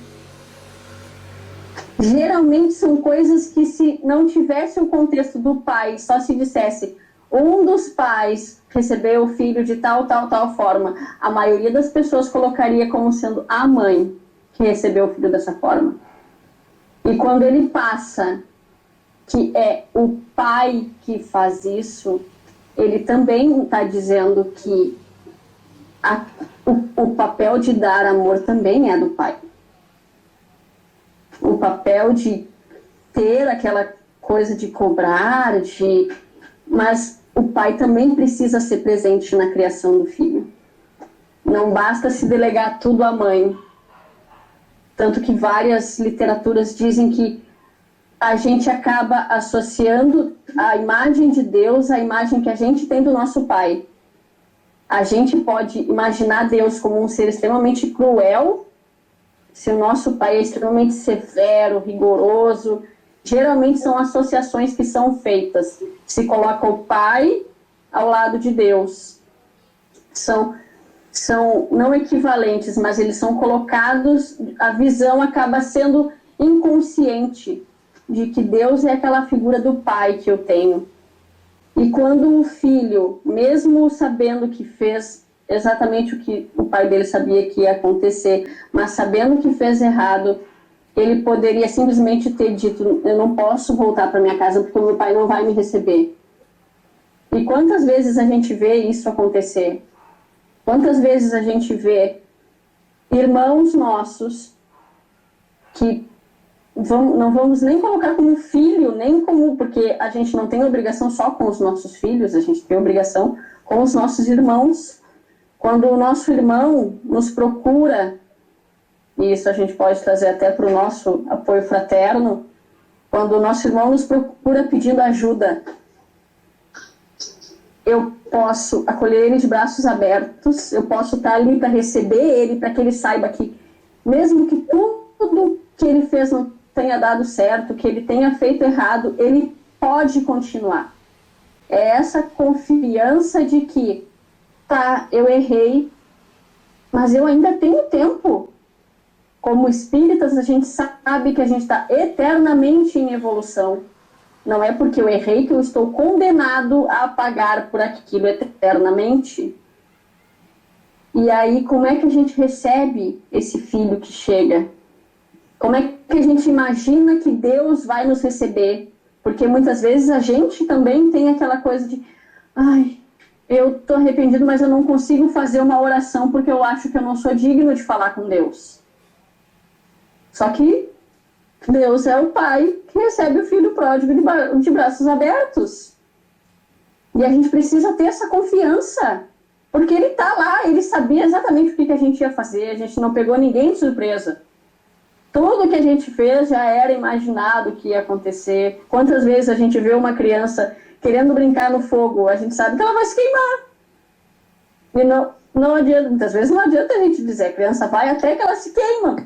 Geralmente são coisas que, se não tivesse o contexto do pai, só se dissesse um dos pais recebeu o filho de tal forma, a maioria das pessoas colocaria como sendo a mãe que recebeu o filho dessa forma. E quando ele passa que é o pai que faz isso, ele também está dizendo que o papel de dar amor também é do pai. O papel de ter aquela coisa de cobrar, mas o pai também precisa ser presente na criação do filho. Não basta se delegar tudo à mãe. Tanto que várias literaturas dizem que a gente acaba associando a imagem de Deus à imagem que a gente tem do nosso pai. A gente pode imaginar Deus como um ser extremamente cruel, se o nosso pai é extremamente severo, rigoroso. Geralmente são associações que são feitas. Se coloca o pai ao lado de Deus. São não equivalentes, mas eles são colocados, a visão acaba sendo inconsciente de que Deus é aquela figura do pai que eu tenho. E quando o filho, mesmo sabendo que fez exatamente o que o pai dele sabia que ia acontecer, mas sabendo que fez errado, ele poderia simplesmente ter dito: eu não posso voltar para minha casa porque o meu pai não vai me receber. E quantas vezes a gente vê isso acontecer? Quantas vezes a gente vê irmãos nossos que não vamos nem colocar como filho, nem como, porque a gente não tem obrigação só com os nossos filhos, a gente tem obrigação com os nossos irmãos. Quando o nosso irmão nos procura, e isso a gente pode trazer até para o nosso apoio fraterno, quando o nosso irmão nos procura pedindo ajuda, eu posso acolher ele de braços abertos, eu posso estar ali para receber ele, para que ele saiba que, mesmo que tudo que ele fez não tenha dado certo, que ele tenha feito errado, ele pode continuar. É essa confiança de que, tá, eu errei, mas eu ainda tenho tempo. Como espíritas, a gente sabe que a gente está eternamente em evolução. Não é porque eu errei que eu estou condenado a pagar por aquilo eternamente. E aí, como é que a gente recebe esse filho que chega? Como é que a gente imagina que Deus vai nos receber? Porque muitas vezes a gente também tem aquela coisa de ai, eu estou arrependido, mas eu não consigo fazer uma oração porque eu acho que eu não sou digno de falar com Deus. Só que Deus é o pai que recebe o filho pródigo de braços abertos. E a gente precisa ter essa confiança, porque ele está lá, ele sabia exatamente o que a gente ia fazer, a gente não pegou ninguém de surpresa. Tudo que a gente fez já era imaginado que ia acontecer. Quantas vezes a gente vê uma criança querendo brincar no fogo, a gente sabe que ela vai se queimar. E não adianta, muitas vezes não adianta a gente dizer, a criança vai até que ela se queima.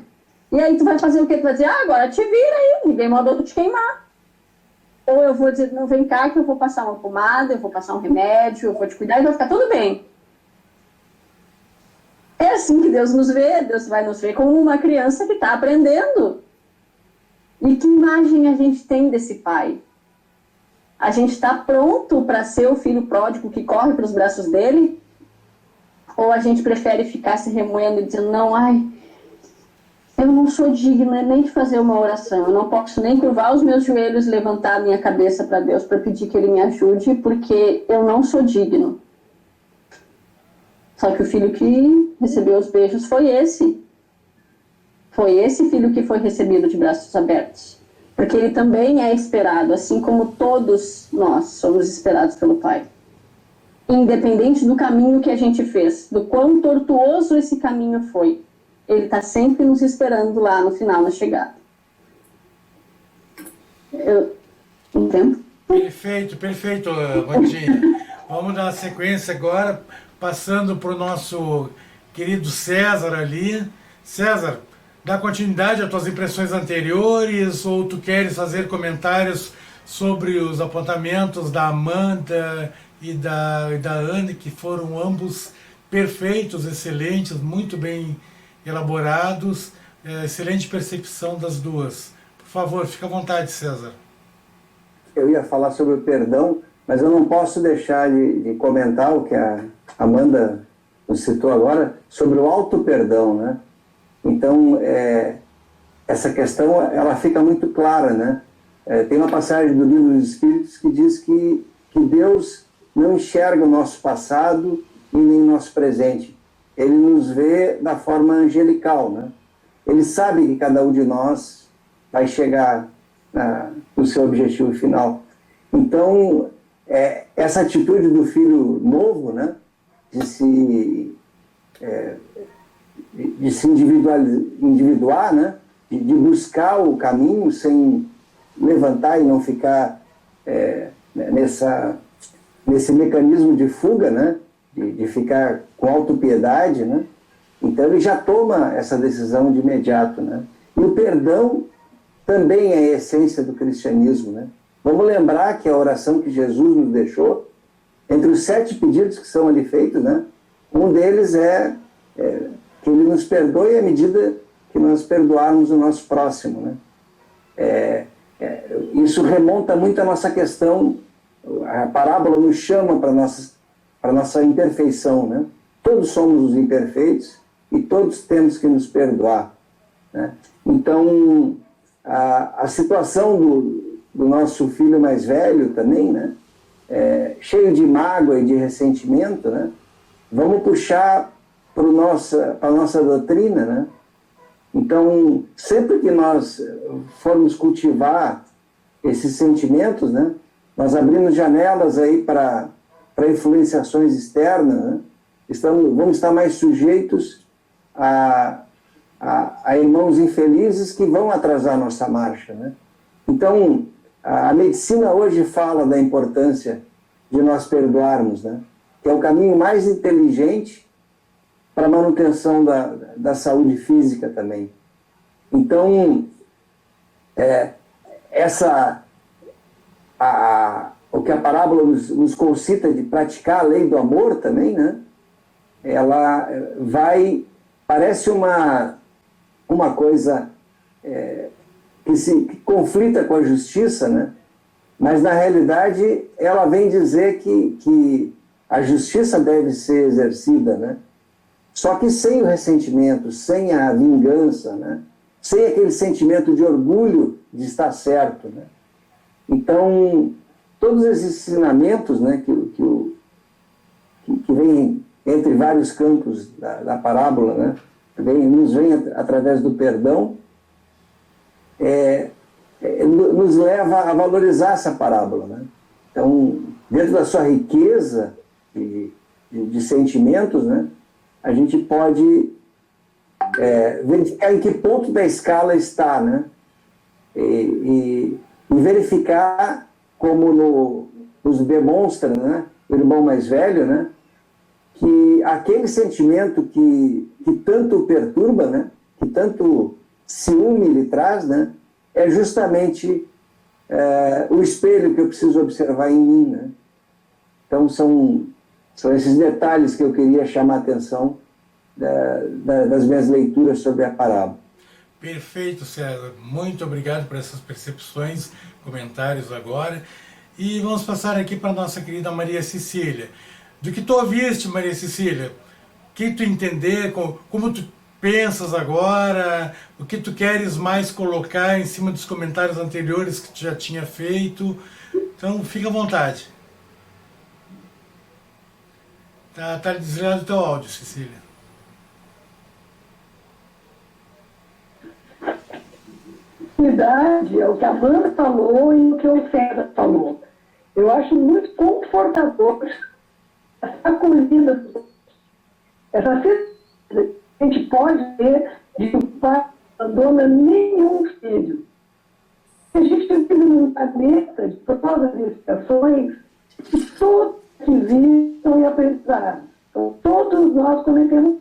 E aí tu vai fazer o quê? Tu vai dizer, agora te vira aí, ninguém mandou tu te queimar. Ou eu vou dizer, não, vem cá que eu vou passar uma pomada, eu vou passar um remédio, eu vou te cuidar e vai ficar tudo bem. É assim que Deus nos vê, Deus vai nos ver como uma criança que está aprendendo. E que imagem a gente tem desse pai? A gente está pronto para ser o filho pródigo que corre para os braços dele? Ou a gente prefere ficar se remoendo e dizendo, não, eu não sou digna nem de fazer uma oração, eu não posso nem curvar os meus joelhos, levantar a minha cabeça para Deus para pedir que Ele me ajude, porque eu não sou digno. Só que o filho que recebeu os beijos foi esse. Foi esse filho que foi recebido de braços abertos. Porque ele também é esperado, assim como todos nós somos esperados pelo Pai. Independente do caminho que a gente fez, do quão tortuoso esse caminho foi, ele está sempre nos esperando lá no final, na chegada. Entendo? Perfeito, Vandinha. Vamos dar uma sequência agora, passando para o nosso querido César ali. César, dá continuidade às tuas impressões anteriores, ou tu queres fazer comentários sobre os apontamentos da Amanda e da Anne, que foram ambos perfeitos, excelentes, muito bem elaborados, excelente percepção das duas. Por favor, fica à vontade, César. Eu ia falar sobre o perdão, mas eu não posso deixar de comentar o que a Amanda nos citou agora, sobre o auto-perdão, né? Então, essa questão, ela fica muito clara, né? Tem uma passagem do Livro dos Espíritos que diz que Deus não enxerga o nosso passado e nem o nosso presente. Ele nos vê da forma angelical, né? Ele sabe que cada um de nós vai chegar no seu objetivo final. Então, essa atitude do filho novo, né? De se individuar, né? De buscar o caminho sem levantar e não ficar nesse mecanismo de fuga, né? De ficar com autopiedade, né? Então ele já toma essa decisão de imediato, né? E o perdão também é a essência do cristianismo, né? Vamos lembrar que a oração que Jesus nos deixou, entre os 7 pedidos que são ali feitos, né? Um deles é que Ele nos perdoe à medida que nós perdoarmos o nosso próximo, né? Isso remonta muito à nossa questão, a parábola nos chama para a nossa imperfeição, né? Todos somos os imperfeitos e todos temos que nos perdoar, né? Então, a situação do nosso filho mais velho também, né? Cheio de mágoa e de ressentimento, né? Vamos puxar para a nossa doutrina, né? Então, sempre que nós formos cultivar esses sentimentos, né? Nós abrimos janelas aí para influenciações externas, né? Vamos estar mais sujeitos a irmãos infelizes que vão atrasar a nossa marcha, né? Então, a medicina hoje fala da importância de nós perdoarmos, né? Que é o caminho mais inteligente para a manutenção da saúde física também. Então, o que a parábola nos concita de praticar a lei do amor também, né? Ela parece uma coisa que conflita com a justiça, né? Mas, na realidade, ela vem dizer que a justiça deve ser exercida, né? Só que sem o ressentimento, sem a vingança, né? Sem aquele sentimento de orgulho de estar certo, né? Então, todos esses ensinamentos, né, que vêm entre vários campos da parábola, né, nos vem através do perdão, nos leva a valorizar essa parábola, né? Então, dentro da sua riqueza de sentimentos, né, a gente pode verificar em que ponto da escala está, né? E verificar, como nos demonstra, né, o irmão mais velho, né, que aquele sentimento que tanto o perturba, né, que tanto ciúme lhe traz, né, é justamente o espelho que eu preciso observar em mim, né? Então são esses detalhes que eu queria chamar a atenção das minhas leituras sobre a parábola. Perfeito, César. Muito obrigado por essas percepções, comentários agora. E vamos passar aqui para a nossa querida Maria Cecília. Do que tu ouviste, Maria Cecília, o que tu entender, como tu pensas agora, o que tu queres mais colocar em cima dos comentários anteriores que tu já tinha feito. Então, fica à vontade. Tá desligado o teu áudio, Cecília. É o que a Amanda falou e o que o César falou. Eu acho muito confortador essa acolhida, essa certeza que a gente pode ter de que o pai não abandona nenhum filho. A gente vive num planeta de todas as expiações que todos existem e aprendizados. Então, todos nós cometemos,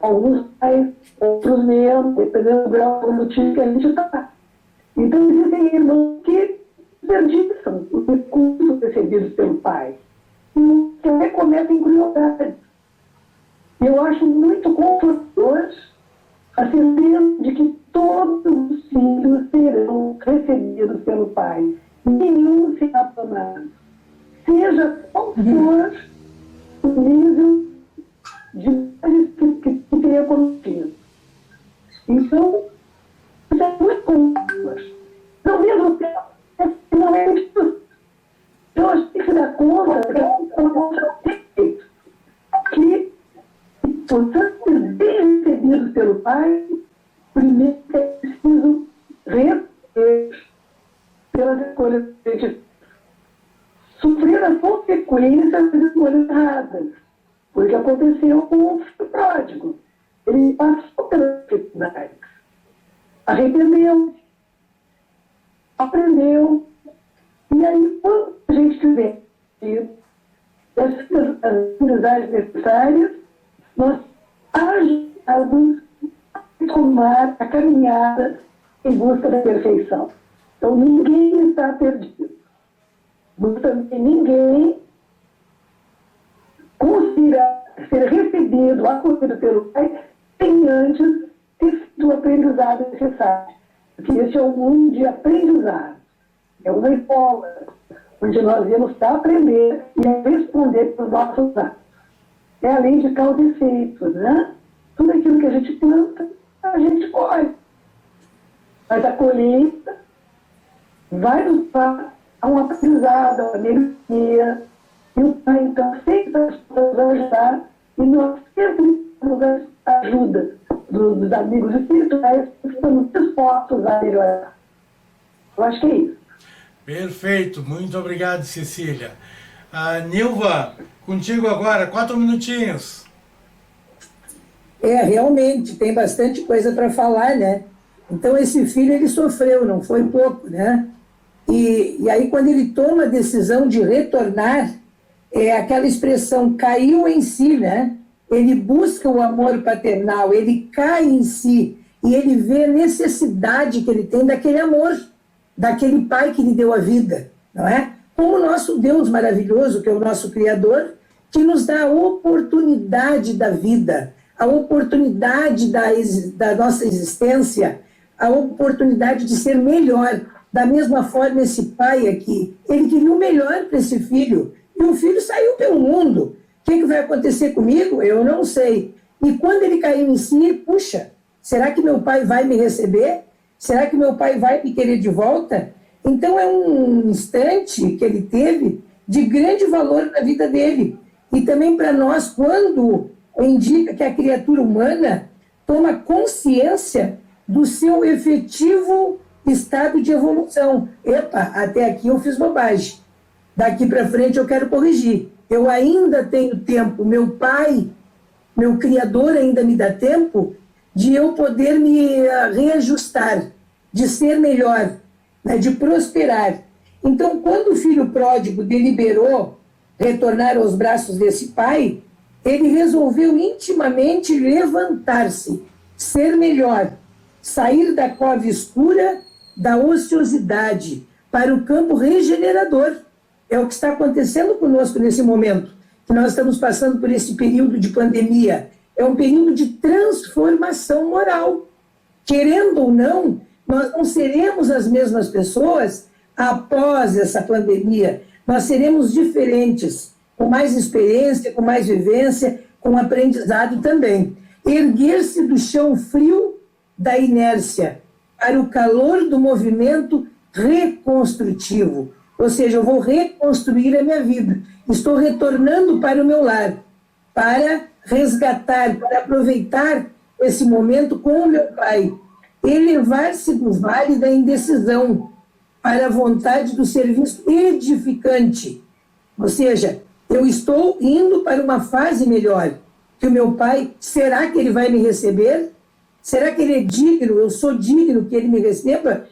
alguns mais, outros menos, dependendo do grau evolutivo que a gente está. Então, existem irmãos que desperdiçam os recursos recebidos pelo pai e que até cometem crueldades. Eu acho muito confortador a certeza de que todos os filhos serão recebidos pelo pai. Nenhum será abandonado. Seja qual for o nível de que tenha cometido. Então, isso é muito confortador. Ao mesmo tempo, não é isso. Eu acho que se dá conta que, portanto, ser bem recebidos pelo pai, primeiro é preciso responder pelas escolhas que a gente sofrer as consequências das escolhas erradas. Foi o que aconteceu com o filho pródigo. Ele passou pelas dificuldades, arrependeu, aprendeu, e aí, quando a gente tiver as habilidades necessárias, nós ajudamos a tomar a caminhada em busca da perfeição. Então, ninguém está perdido. Mas também ninguém conseguirá ser recebido, acolhido pelo pai, sem antes ter feito o aprendizado necessário. Porque esse é um mundo de aprendizado. É uma escola onde nós vamos para aprender e a responder pelos nossos atos. É a lei de causa e efeito, né? Tudo aquilo que a gente planta, a gente colhe. Mas a colheita vai nos dar a um aprendizado, a uma melhoria. E o pai, então, sempre vai nos ajudar e nós sempre temos a ajuda dos amigos espirituais que estamos dispostos a melhorar. Eu acho que é isso. Perfeito, muito obrigado, Cecília. Nilva, contigo agora, 4 minutinhos. Realmente, tem bastante coisa para falar, né? Então, esse filho, ele sofreu, não foi pouco, né? E aí, quando ele toma a decisão de retornar, aquela expressão caiu em si, né? Ele busca o amor paternal, ele cai em si, e ele vê a necessidade que ele tem daquele amor, daquele pai que lhe deu a vida, não é? Como o nosso Deus maravilhoso, que é o nosso Criador, que nos dá a oportunidade da vida, a oportunidade da nossa existência, a oportunidade de ser melhor. Da mesma forma, esse pai aqui, ele queria o melhor para esse filho, e o filho saiu pelo mundo. O que vai acontecer comigo? Eu não sei. E quando ele caiu em si, puxa, será que meu pai vai me receber? Será que meu pai vai me querer de volta? Então é um instante que ele teve de grande valor na vida dele. E também para nós, quando indica que a criatura humana toma consciência do seu efetivo estado de evolução. Epa, até aqui eu fiz bobagem. Daqui para frente eu quero corrigir. Eu ainda tenho tempo. Meu pai, meu Criador ainda me dá tempo de eu poder me reajustar, de ser melhor, né, de prosperar. Então, quando o filho pródigo deliberou retornar aos braços desse pai, ele resolveu intimamente levantar-se, ser melhor, sair da cova escura, da ociosidade, para o campo regenerador. É o que está acontecendo conosco nesse momento, que nós estamos passando por esse período de pandemia. É um período de transformação moral. Querendo ou não, nós não seremos as mesmas pessoas após essa pandemia. Nós seremos diferentes, com mais experiência, com mais vivência, com aprendizado também. Erguer-se do chão frio da inércia para o calor do movimento reconstrutivo. Ou seja, eu vou reconstruir a minha vida. Estou retornando para o meu lar, para resgatar, para aproveitar esse momento com o meu pai. Elevar-se do vale da indecisão para a vontade do serviço edificante. Ou seja, eu estou indo para uma fase melhor. Que o meu pai, será que ele vai me receber? Será que ele é digno? Eu sou digno que ele me receba?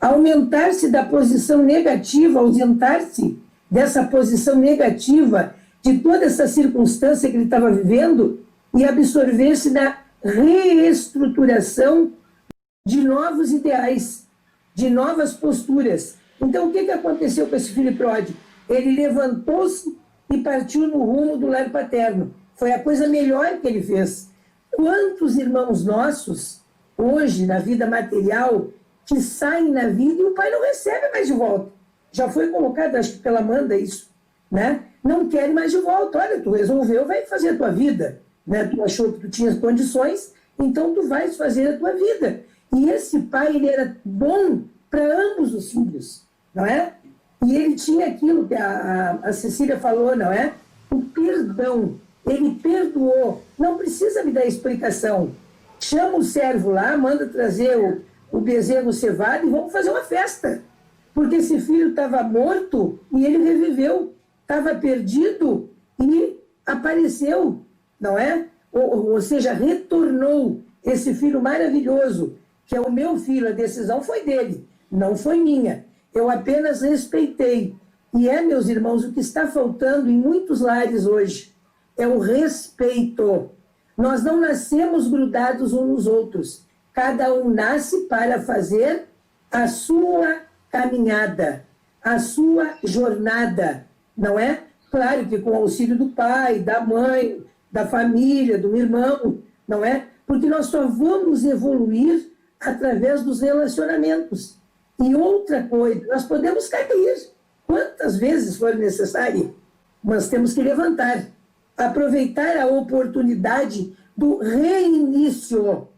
Aumentar-se da posição negativa, ausentar-se dessa posição negativa, de toda essa circunstância que ele estava vivendo, e absorver-se na reestruturação de novos ideais, de novas posturas. Então, o que aconteceu com esse filho pródigo? Ele levantou-se e partiu no rumo do lar paterno. Foi a coisa melhor que ele fez. Quantos irmãos nossos, hoje, na vida material, que saem na vida e o pai não recebe mais de volta? Já foi colocado, acho que pela Amanda, isso, né? Não querem mais de volta. Olha, tu resolveu, vai fazer a tua vida, né? Tu achou que tu tinhas condições, então tu vais fazer a tua vida. E esse pai, ele era bom para ambos os filhos, não é? E ele tinha aquilo que a Cecília falou, não é? O perdão. Ele perdoou. Não precisa me dar explicação. Chama o servo lá, manda trazer o bezerro cevado e vamos fazer uma festa. Porque esse filho estava morto e ele reviveu. Estava perdido e apareceu, não é? Ou seja, retornou esse filho maravilhoso, que é o meu filho. A decisão foi dele, não foi minha. Eu apenas respeitei. E meus irmãos, o que está faltando em muitos lares hoje é o respeito. Nós não nascemos grudados uns nos outros. Cada um nasce para fazer a sua caminhada, a sua jornada, não é? Claro que com o auxílio do pai, da mãe, da família, do irmão, não é? Porque nós só vamos evoluir através dos relacionamentos. E outra coisa, nós podemos cair quantas vezes for necessário, mas temos que levantar, aproveitar a oportunidade do reinício,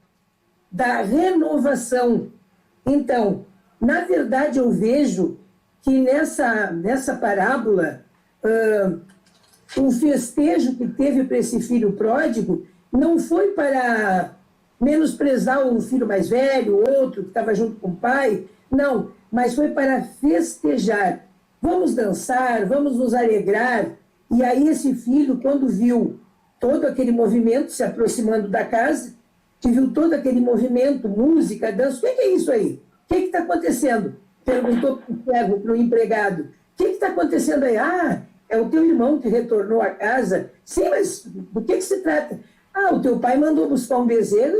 da renovação. Então, na verdade, eu vejo que nessa parábola, o festejo que teve para esse filho pródigo não foi para menosprezar o filho mais velho, o outro que estava junto com o pai, não, mas foi para festejar. Vamos dançar, vamos nos alegrar. E aí esse filho, quando viu todo aquele movimento se aproximando da casa, que viu todo aquele movimento, música, dança, o que é isso aí? O que está acontecendo? Perguntou para o empregado. O que está acontecendo aí? Ah, é o teu irmão que retornou à casa. Sim, mas do que se trata? Ah, o teu pai mandou buscar um bezerro,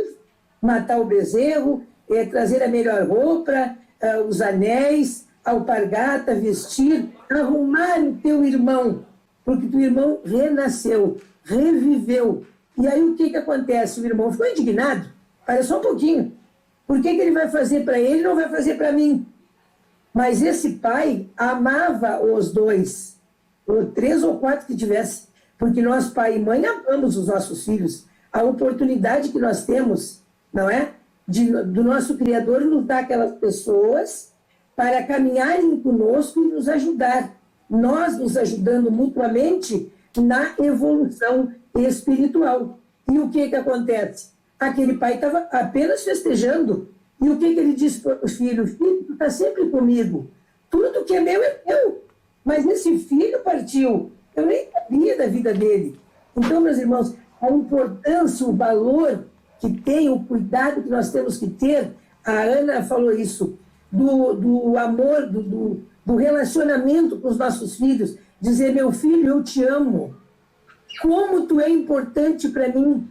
matar o bezerro, trazer a melhor roupa, os anéis, a alpargata, vestir, arrumar o teu irmão, porque teu irmão renasceu, reviveu. E aí o que acontece? O irmão ficou indignado. Olha só um pouquinho. Por que ele vai fazer para ele e não vai fazer para mim? Mas esse pai amava os dois, ou 3 ou 4 que tivesse, porque nós, pai e mãe, amamos os nossos filhos. A oportunidade que nós temos, não é? Do nosso Criador nos dar aquelas pessoas para caminharem conosco e nos ajudar. Nós nos ajudando mutuamente na evolução espiritual. E o que acontece? Aquele pai estava apenas festejando. E o que ele disse para o filho? Filho, tu está sempre comigo. Tudo que é meu é meu. Mas esse filho partiu. Eu nem sabia da vida dele. Então, meus irmãos, a importância, o valor que tem, o cuidado que nós temos que ter, a Ana falou isso, do amor, do relacionamento com os nossos filhos, dizer, meu filho, eu te amo. Como tu é importante para mim.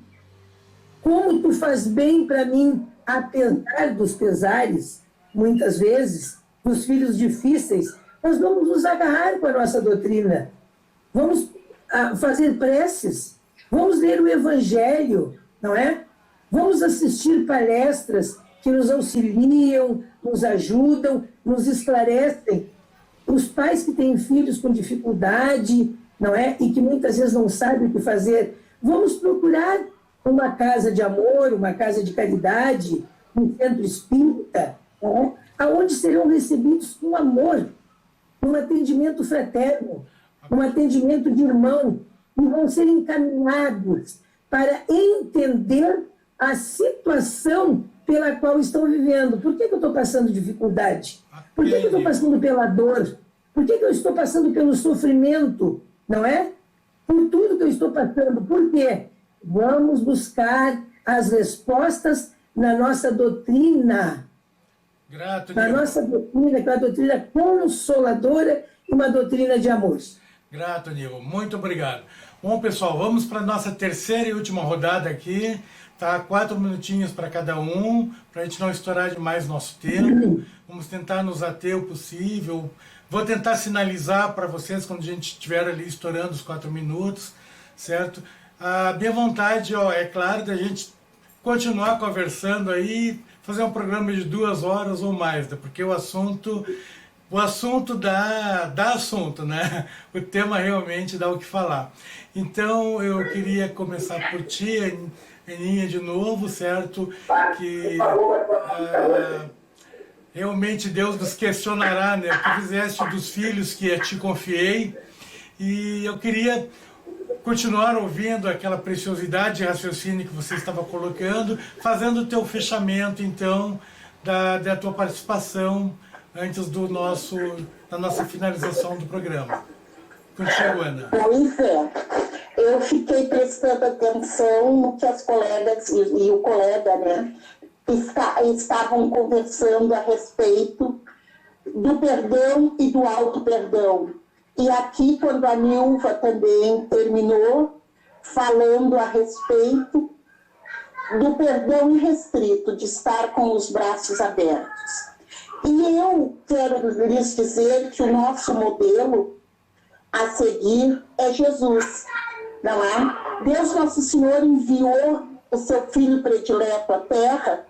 Como tu faz bem para mim, apesar dos pesares, muitas vezes, dos filhos difíceis, nós vamos nos agarrar com a nossa doutrina. Vamos fazer preces, vamos ler o Evangelho, não é? Vamos assistir palestras que nos auxiliam, nos ajudam, nos esclarecem. Os pais que têm filhos com dificuldade, não é? E que muitas vezes não sabem o que fazer, vamos procurar uma casa de amor, uma casa de caridade, um centro espírita, não é? Onde serão recebidos com amor, um atendimento fraterno, um atendimento de irmão, e vão ser encaminhados para entender a situação pela qual estão vivendo. Por que eu estou passando dificuldade? Por que eu estou passando pela dor? Por que eu estou passando pelo sofrimento? Não é? Por tudo que eu estou passando. Por quê? Vamos buscar as respostas na nossa doutrina. Grato, na nossa doutrina, que é uma doutrina consoladora e uma doutrina de amor. Grato, Nilo. Muito obrigado. Bom, pessoal, vamos para a nossa terceira e última rodada aqui. Tá? 4 minutinhos para cada um, para a gente não estourar demais nosso tempo. Vamos tentar nos ater o possível. Vou tentar sinalizar para vocês quando a gente estiver ali estourando os 4 minutos, certo? A minha vontade, é claro, da gente continuar conversando aí, fazer um programa de 2 horas ou mais, né? Porque o assunto dá assunto, né? O tema realmente dá o que falar. Então eu queria começar por ti, Aninha, de novo, certo? Que realmente Deus nos questionará, né? O que fizeste dos filhos que te confiei. E eu queria continuar ouvindo aquela preciosidade de raciocínio que você estava colocando, fazendo o teu fechamento, então, da tua participação antes da nossa finalização do programa. Contigo, Ana. Pois é. Eu fiquei prestando atenção no que as colegas e o colega, né, estavam conversando a respeito do perdão e do auto-perdão. E aqui, quando a Nilva também terminou falando a respeito do perdão irrestrito, de estar com os braços abertos. E eu quero lhes dizer que o nosso modelo a seguir é Jesus, não é? Deus Nosso Senhor enviou o seu Filho predileto à Terra,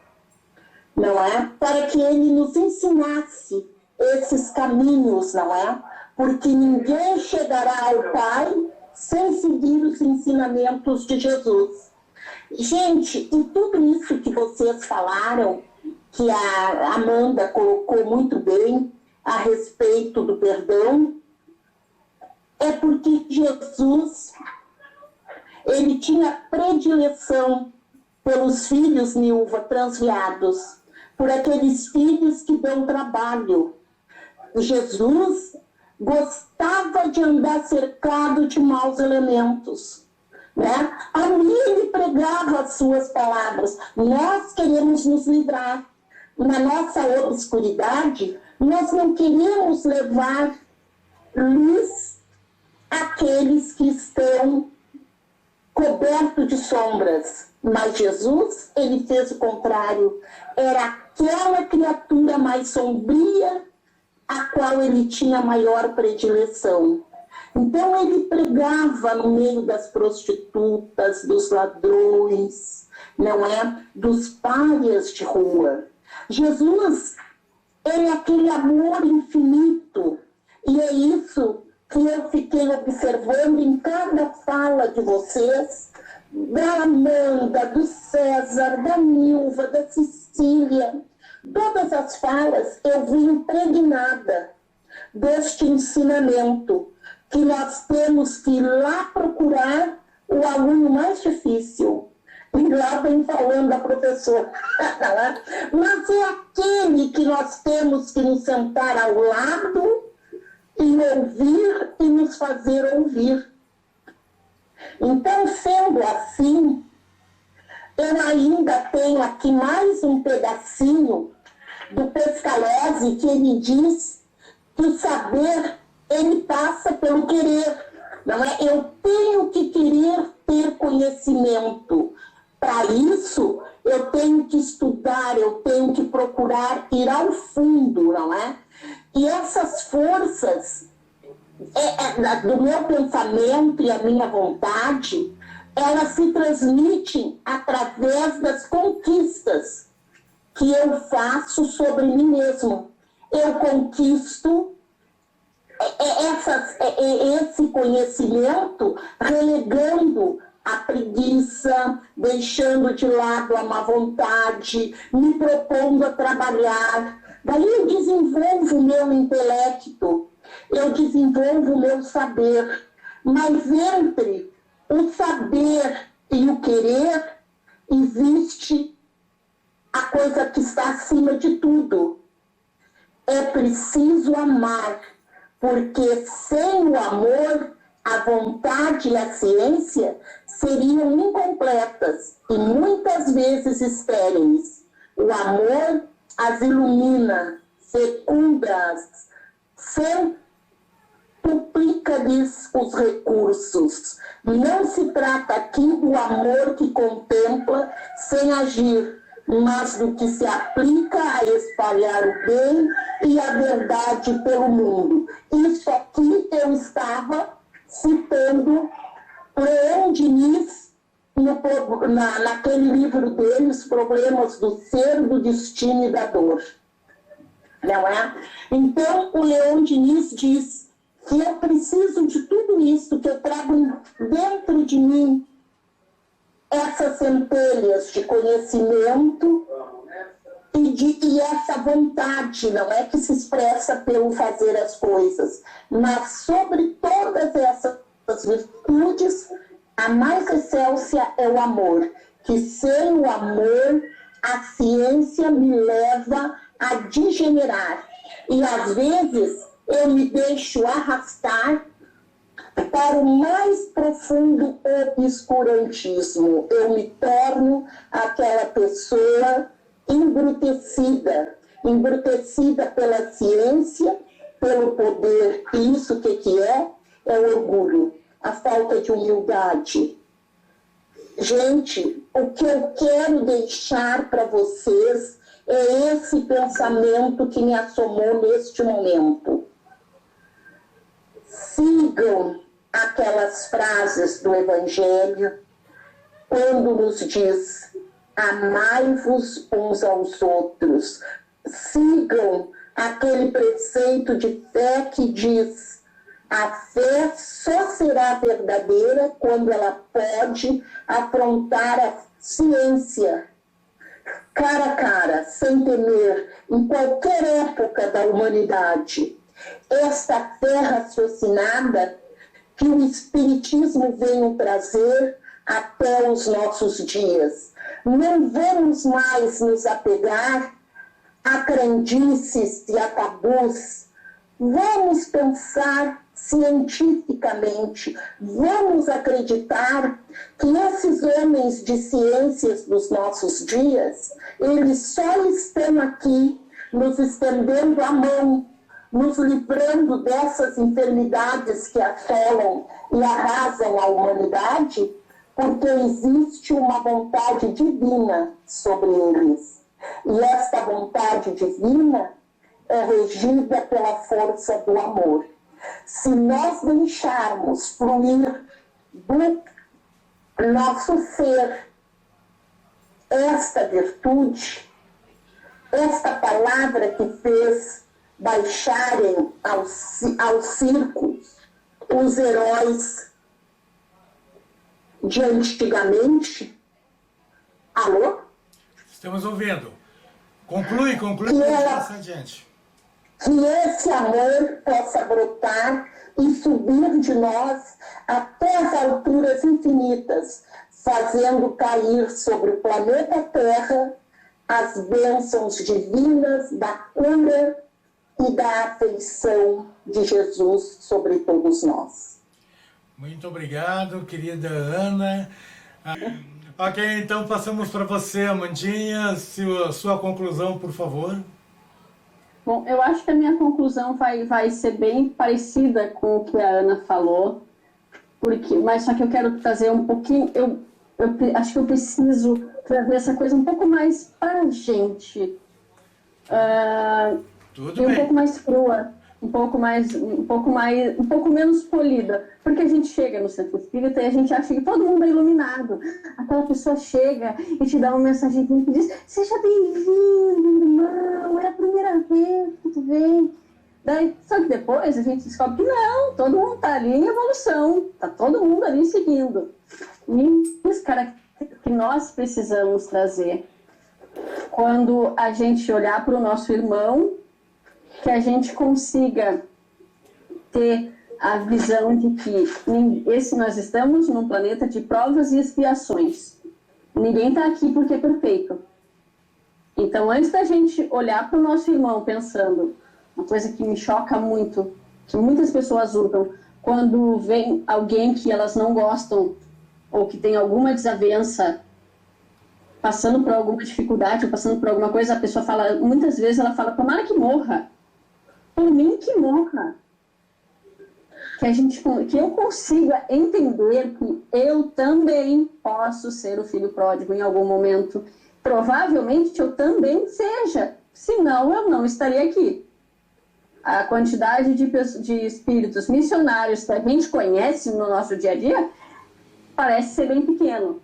não é? Para que ele nos ensinasse esses caminhos, não é? Porque ninguém chegará ao Pai sem seguir os ensinamentos de Jesus. Gente, e tudo isso que vocês falaram, que a Amanda colocou muito bem a respeito do perdão, é porque Jesus, ele tinha predileção pelos filhos, Nilva, transviados, por aqueles filhos que dão trabalho. Jesus gostava de andar cercado de maus elementos, né? Ali ele pregava as suas palavras. Nós queremos nos livrar. Na nossa obscuridade, nós não queremos levar luz àqueles que estão cobertos de sombras. Mas Jesus, ele fez o contrário. Era aquela criatura mais sombria a qual ele tinha maior predileção. Então ele pregava no meio das prostitutas, dos ladrões, não é? Dos párias de rua. Jesus, ele é aquele amor infinito. E é isso que eu fiquei observando em cada fala de vocês, da Amanda, do César, da Nilva, da Cecília. Todas as falas eu vi impregnada deste ensinamento, que nós temos que ir lá procurar o aluno mais difícil. E lá vem falando a professora. Mas é aquele que nós temos que nos sentar ao lado e ouvir e nos fazer ouvir. Então, sendo assim, eu ainda tenho aqui mais um pedacinho do Pestalozzi, que ele diz que o saber, ele passa pelo querer. Não é? Eu tenho que querer ter conhecimento. Para isso, eu tenho que estudar, eu tenho que procurar ir ao fundo, não é? E essas forças do meu pensamento e a minha vontade, elas se transmitem através das conquistas que eu faço sobre mim mesmo. Eu conquisto esse conhecimento relegando a preguiça, deixando de lado a má vontade, me propondo a trabalhar. Daí eu desenvolvo o meu intelecto, eu desenvolvo o meu saber. Mas entre o saber e o querer, existe a coisa que está acima de tudo. É preciso amar, porque sem o amor, a vontade e a ciência seriam incompletas e muitas vezes estéreis. O amor as ilumina, fecunda-as, centuplica-lhes os recursos. Não se trata aqui do amor que contempla sem agir, mas do que se aplica a espalhar o bem e a verdade pelo mundo. Isso aqui eu estava citando Leon Diniz naquele livro dele, Os Problemas do Ser, do Destino e da Dor. Não é? Então, o Leon Diniz diz que eu preciso de tudo isso, que eu trago dentro de mim essas centelhas de conhecimento e essa vontade, não é, que se expressa pelo fazer as coisas, mas sobre todas essas virtudes, a mais excelsa é o amor, que sem o amor a ciência me leva a degenerar, e às vezes eu me deixo arrastar para o mais profundo obscurantismo. Eu me torno aquela pessoa embrutecida pela ciência, pelo poder. E isso o que é? É o orgulho, a falta de humildade. Gente, o que eu quero deixar para vocês é esse pensamento que me assomou neste momento. Sigam aquelas frases do Evangelho, quando nos diz: amai-vos uns aos outros. Sigam aquele preceito de fé que diz: a fé só será verdadeira quando ela pode afrontar a ciência, cara a cara, sem temer, em qualquer época da humanidade. Esta fé raciocinada que o Espiritismo veio trazer até os nossos dias. Não vamos mais nos apegar a crendices e a tabus. Vamos pensar cientificamente, vamos acreditar que esses homens de ciências dos nossos dias, eles só estão aqui nos estendendo a mão, nos livrando dessas enfermidades que assolam e arrasam a humanidade, porque existe uma vontade divina sobre eles. E esta vontade divina é regida pela força do amor. Se nós deixarmos fluir do nosso ser esta virtude, esta palavra que fez baixarem aos circos os heróis de antigamente. Alô? Estamos ouvindo. Conclui, passa adiante. Que esse amor possa brotar e subir de nós até as alturas infinitas, fazendo cair sobre o planeta Terra as bênçãos divinas da cura e da afeição de Jesus sobre todos nós. Muito obrigado, querida Ana. Ok, então passamos para você, Amandinha, sua conclusão, por favor. Bom, eu acho que a minha conclusão vai ser bem parecida com o que a Ana falou, mas só que eu quero trazer um pouquinho, eu acho que eu preciso trazer essa coisa um pouco mais para a gente, Tudo e bem. um pouco mais crua, um pouco menos polida, porque a gente chega no centro espírita e a gente acha que todo mundo é iluminado. Aquela pessoa chega e te dá uma mensagem que diz: seja bem-vindo, irmão, é a primeira vez que tu vem. Só que depois a gente descobre que não, todo mundo está ali em evolução, está todo mundo ali seguindo. E isso, cara, que nós precisamos trazer quando a gente olhar para o nosso irmão, que a gente consiga ter a visão de que nós estamos num planeta de provas e expiações. Ninguém está aqui porque é perfeito. Então, antes da gente olhar para o nosso irmão pensando, uma coisa que me choca muito, que muitas pessoas usam, quando vem alguém que elas não gostam, ou que tem alguma desavença, passando por alguma dificuldade, ou passando por alguma coisa, a pessoa fala, muitas vezes ela fala: tomara que morra. Por mim que morra. Que eu consiga entender que eu também posso ser o filho pródigo em algum momento. Provavelmente eu também seja, senão eu não estaria aqui. A quantidade de espíritos missionários que a gente conhece no nosso dia a dia parece ser bem pequeno.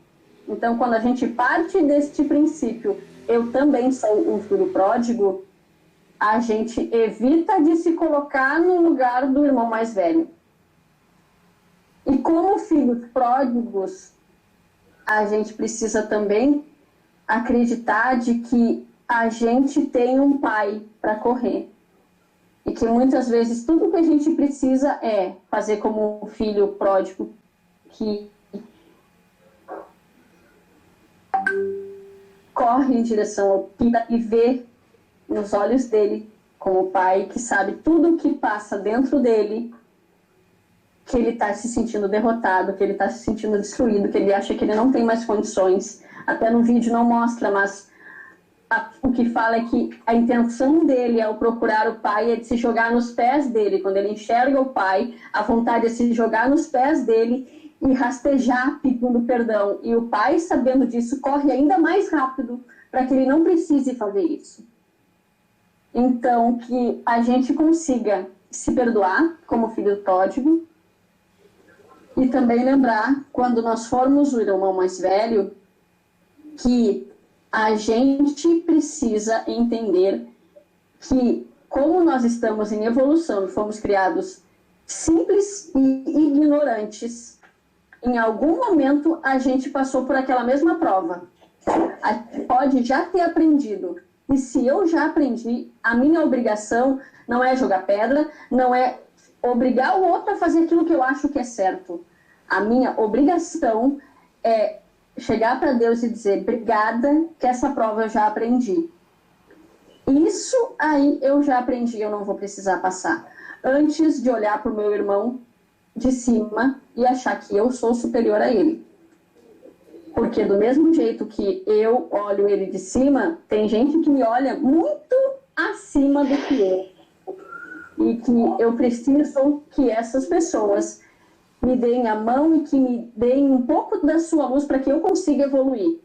Então, quando a gente parte deste princípio, eu também sou um filho pródigo, a gente evita de se colocar no lugar do irmão mais velho. E como filhos pródigos, a gente precisa também acreditar de que a gente tem um pai para correr. E que muitas vezes tudo que a gente precisa é fazer como um filho pródigo que corre em direção ao pai e vê nos olhos dele, como pai que sabe tudo o que passa dentro dele, que ele está se sentindo derrotado, que ele está se sentindo destruído, que ele acha que ele não tem mais condições. Até no vídeo não mostra, mas o que fala é que a intenção dele ao procurar o pai é de se jogar nos pés dele. Quando ele enxerga o pai, a vontade é se jogar nos pés dele e rastejar pedindo perdão. E o pai, sabendo disso, corre ainda mais rápido para que ele não precise fazer isso. Então, que a gente consiga se perdoar como filho pródigo e também lembrar, quando nós formos o irmão mais velho, que a gente precisa entender que, como nós estamos em evolução e fomos criados simples e ignorantes, em algum momento a gente passou por aquela mesma prova. A gente pode já ter aprendido. E se eu já aprendi, a minha obrigação não é jogar pedra, não é obrigar o outro a fazer aquilo que eu acho que é certo. A minha obrigação é chegar para Deus e dizer: obrigada, que essa prova eu já aprendi. Isso aí eu já aprendi, eu não vou precisar passar. Antes de olhar para o meu irmão de cima e achar que eu sou superior a ele. Porque do mesmo jeito que eu olho ele de cima, tem gente que me olha muito acima do que eu. E que eu preciso que essas pessoas me deem a mão e que me deem um pouco da sua luz para que eu consiga evoluir.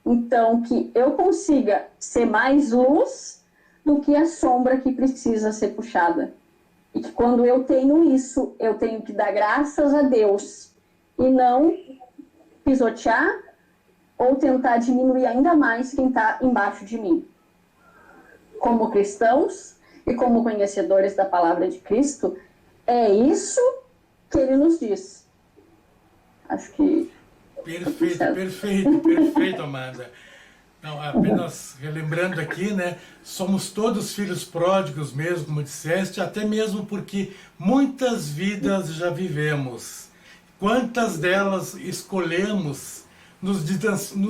Então, que eu consiga ser mais luz do que a sombra que precisa ser puxada. E que quando eu tenho isso, eu tenho que dar graças a Deus e não pisotear ou tentar diminuir ainda mais quem está embaixo de mim. como cristãos e como conhecedores da palavra de Cristo, é isso que ele nos diz. Acho que... Perfeito, Amanda. Não, apenas relembrando aqui, né, somos todos filhos pródigos mesmo, como disseste, até mesmo porque muitas vidas já vivemos. Quantas delas escolhemos nos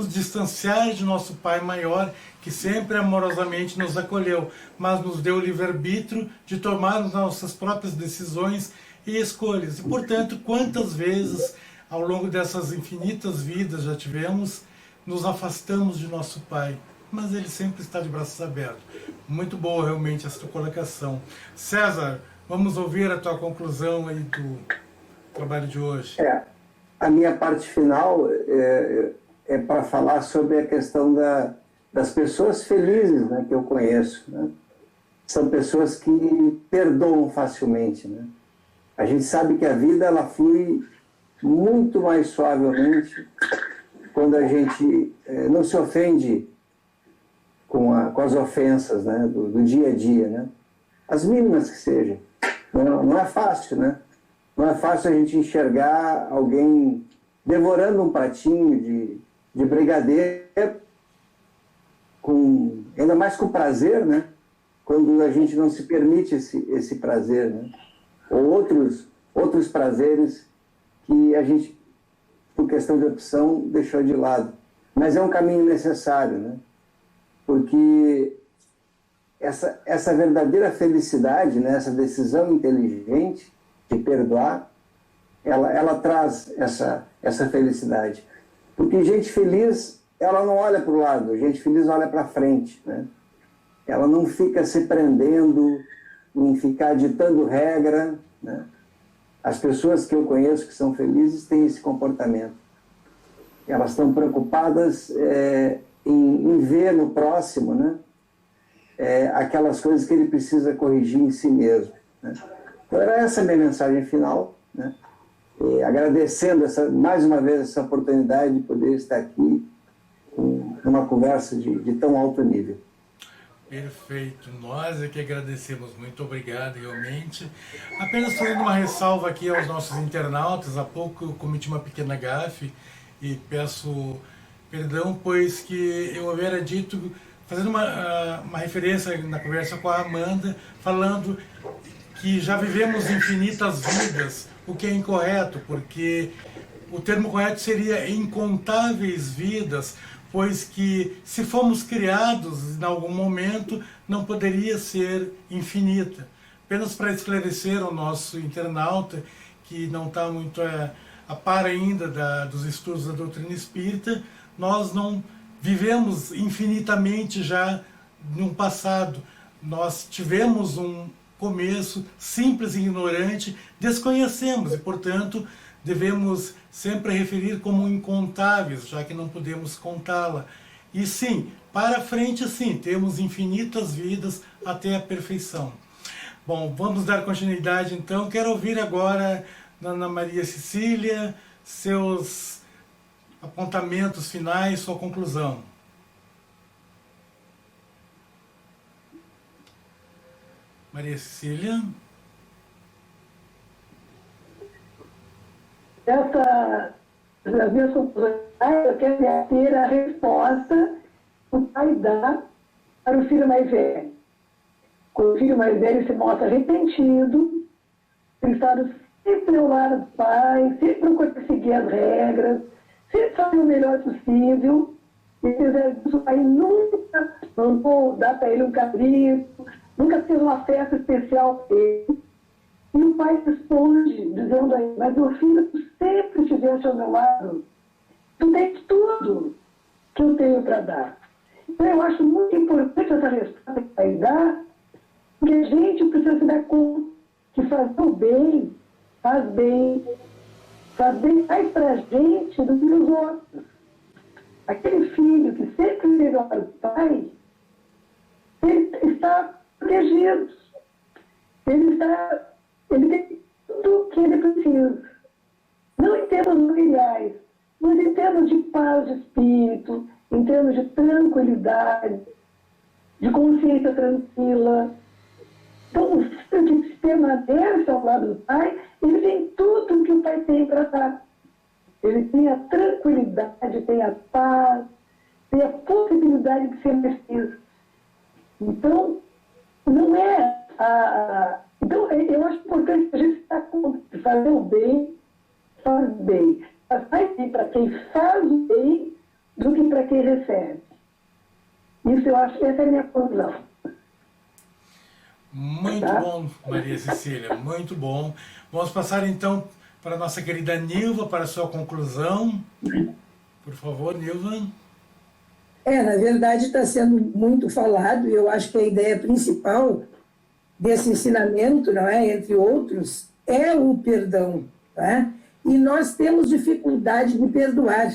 distanciar de nosso Pai maior, que sempre amorosamente nos acolheu, mas nos deu o livre-arbítrio de tomarmos nossas próprias decisões e escolhas. E, portanto, quantas vezes, ao longo dessas infinitas vidas já tivemos, nos afastamos de nosso Pai, mas Ele sempre está de braços abertos. Muito boa realmente essa tua colocação. César, vamos ouvir a tua conclusão aí do trabalho de hoje. A minha parte final é para falar sobre a questão das pessoas felizes, né, que eu conheço. Né? São pessoas que perdoam facilmente. Né? A gente sabe que a vida ela flui muito mais suavemente quando a gente não se ofende com as ofensas, né, do dia a dia, né? As mínimas que sejam. Não é fácil, né? Não é fácil a gente enxergar alguém devorando um pratinho de brigadeiro, ainda mais com prazer, né? Quando a gente não se permite esse prazer, né? Ou outros prazeres que a gente, por questão de opção, deixou de lado. Mas é um caminho necessário, né? Porque essa verdadeira felicidade, né? Essa decisão inteligente de perdoar, ela traz essa felicidade. Porque gente feliz, ela não olha para o lado, gente feliz olha para frente, né? Ela não fica se prendendo em ficar ditando regra, né? As pessoas que eu conheço que são felizes têm esse comportamento. Elas estão preocupadas em ver no próximo, né? Aquelas coisas que ele precisa corrigir em si mesmo, né? Então era essa a minha mensagem final, né? Agradecendo mais uma vez essa oportunidade de poder estar aqui numa conversa de tão alto nível. Perfeito, nós é que agradecemos, muito obrigado realmente. Apenas fazendo uma ressalva aqui aos nossos internautas, há pouco eu cometi uma pequena gafe e peço perdão, pois que eu havia dito, fazendo uma referência na conversa com a Amanda, falando que já vivemos infinitas vidas, o que é incorreto, porque o termo correto seria incontáveis vidas, pois que se fomos criados em algum momento, não poderia ser infinita. Apenas para esclarecer ao nosso internauta, que não está muito a par ainda dos estudos da doutrina espírita, nós não vivemos infinitamente já no passado. Nós tivemos um começo simples e ignorante, desconhecemos e, portanto, devemos sempre referir como incontáveis, já que não podemos contá-la. E sim, para frente sim, temos infinitas vidas até a perfeição. Bom, vamos dar continuidade então. Quero ouvir agora da Ana Maria Cecília seus apontamentos finais, sua conclusão. Maria Cecília. Das minhas conclusões, eu quero ter a resposta que o pai dá para o filho mais velho. Quando o filho mais velho se mostra arrependido, ele está sempre ao lado do pai, sempre procura seguir as regras, sempre faz o melhor possível, e o pai nunca mandou dar para ele um cabrito, nunca fez uma festa especial para ele. E o pai responde, dizendo aí, mas meu filho, tu sempre estiveste ao meu lado, tu tens tudo que eu tenho para dar. Então eu acho muito importante essa resposta que o pai dá, porque a gente precisa se dar conta que fazer o bem faz bem mais para a gente do que os outros. Aquele filho que sempre esteve ao lado do pai, ele está protegido. Ele tem tudo o que ele precisa. Não em termos materiais, mas em termos de paz de espírito, em termos de tranquilidade. de consciência tranquila. Então, o filho que permanece ao lado do pai, ele tem tudo que o pai tem para dar. Ele tem a tranquilidade, tem a paz, tem a possibilidade de ser feliz. Então, não é Então, eu acho importante a gente estar com fazer o bem, faz bem. Faz mais bem para quem faz o bem do que para quem recebe. Isso eu acho que essa é a minha conclusão. Muito bom, Maria Cecília, muito bom. Vamos passar então para a nossa querida Nilva, para a sua conclusão. Por favor, Nilva. Na verdade está sendo muito falado, e eu acho que a ideia principal desse ensinamento, não é, entre outros, é o perdão. Tá? E nós temos dificuldade de perdoar.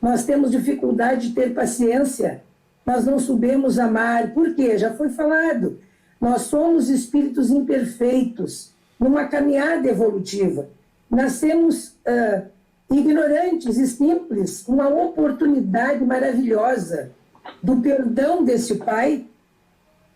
Nós temos dificuldade de ter paciência. Nós não sabemos amar. Por quê? Já foi falado. Nós somos espíritos imperfeitos, numa caminhada evolutiva. Nascemos ignorantes e simples, uma oportunidade maravilhosa do perdão desse Pai,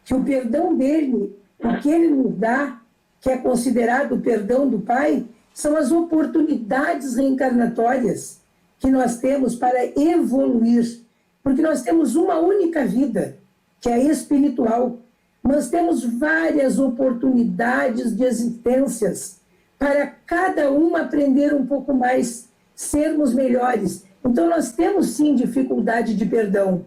que o perdão dele, o que ele nos dá, que é considerado o perdão do Pai, são as oportunidades reencarnatórias que nós temos para evoluir, porque nós temos uma única vida, que é a espiritual. Nós temos várias oportunidades de existências para cada uma aprender um pouco mais, sermos melhores. Então nós temos sim dificuldade de perdão,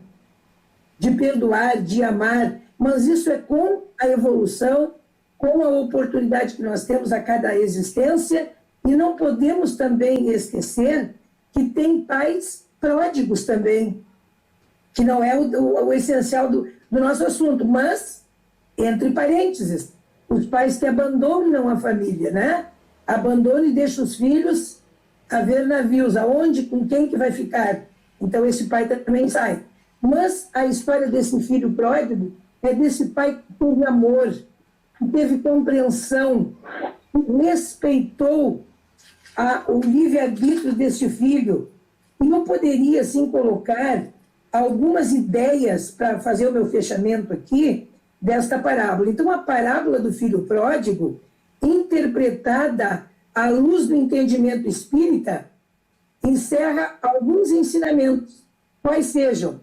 de perdoar, de amar, mas isso é com a evolução, com a oportunidade que nós temos a cada existência, e não podemos também esquecer que tem pais pródigos também, que não é o essencial do nosso assunto, mas, entre parênteses, os pais que abandonam a família, né? Abandonam e deixam os filhos a ver navios, aonde, com quem que vai ficar. Então esse pai também sai. Mas a história desse filho pródigo é desse pai que teve amor, que teve compreensão, que respeitou o livre-arbítrio desse filho. E eu poderia, assim, colocar algumas ideias para fazer o meu fechamento aqui desta parábola. Então, a parábola do filho pródigo, interpretada à luz do entendimento espírita, encerra alguns ensinamentos, quais sejam: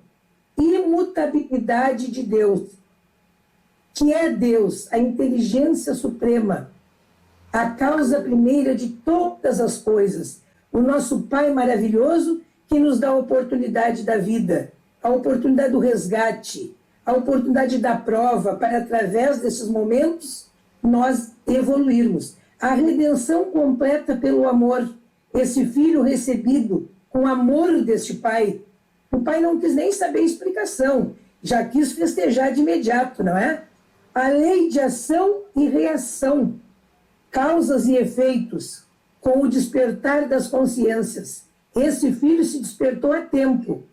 imutabilidade de Deus, que é Deus, a inteligência suprema, a causa primeira de todas as coisas, o nosso Pai maravilhoso que nos dá a oportunidade da vida, a oportunidade do resgate, a oportunidade da prova, para através desses momentos nós evoluirmos. A redenção completa pelo amor, esse filho recebido com amor deste pai. O pai não quis nem saber a explicação, já quis festejar de imediato, não é? A lei de ação e reação, causas e efeitos, com o despertar das consciências. Esse filho se despertou a tempo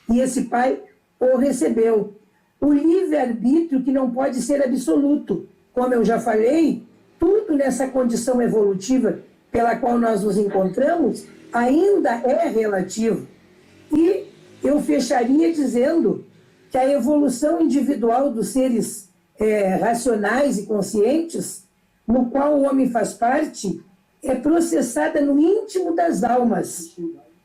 e esse pai o recebeu. O livre-arbítrio, que não pode ser absoluto. Como eu já falei, tudo nessa condição evolutiva pela qual nós nos encontramos ainda é relativo. E eu fecharia dizendo que a evolução individual dos seres racionais e conscientes, no qual o homem faz parte, é processada no íntimo das almas,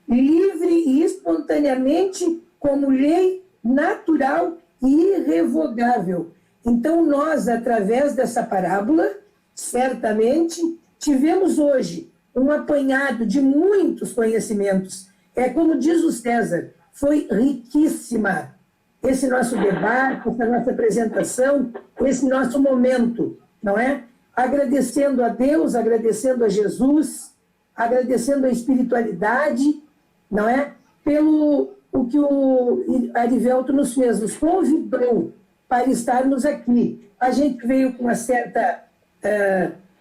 livre e espontaneamente, como lei natural e irrevogável. Então nós, através dessa parábola, certamente tivemos hoje um apanhado de muitos conhecimentos. É como diz o César, foi riquíssima esse nosso debate, essa nossa apresentação, esse nosso momento, não é? Agradecendo a Deus, agradecendo a Jesus, agradecendo a espiritualidade, não é? Pelo o que o Arivelto nos fez, nos convidou para estarmos aqui. A gente veio com uma certa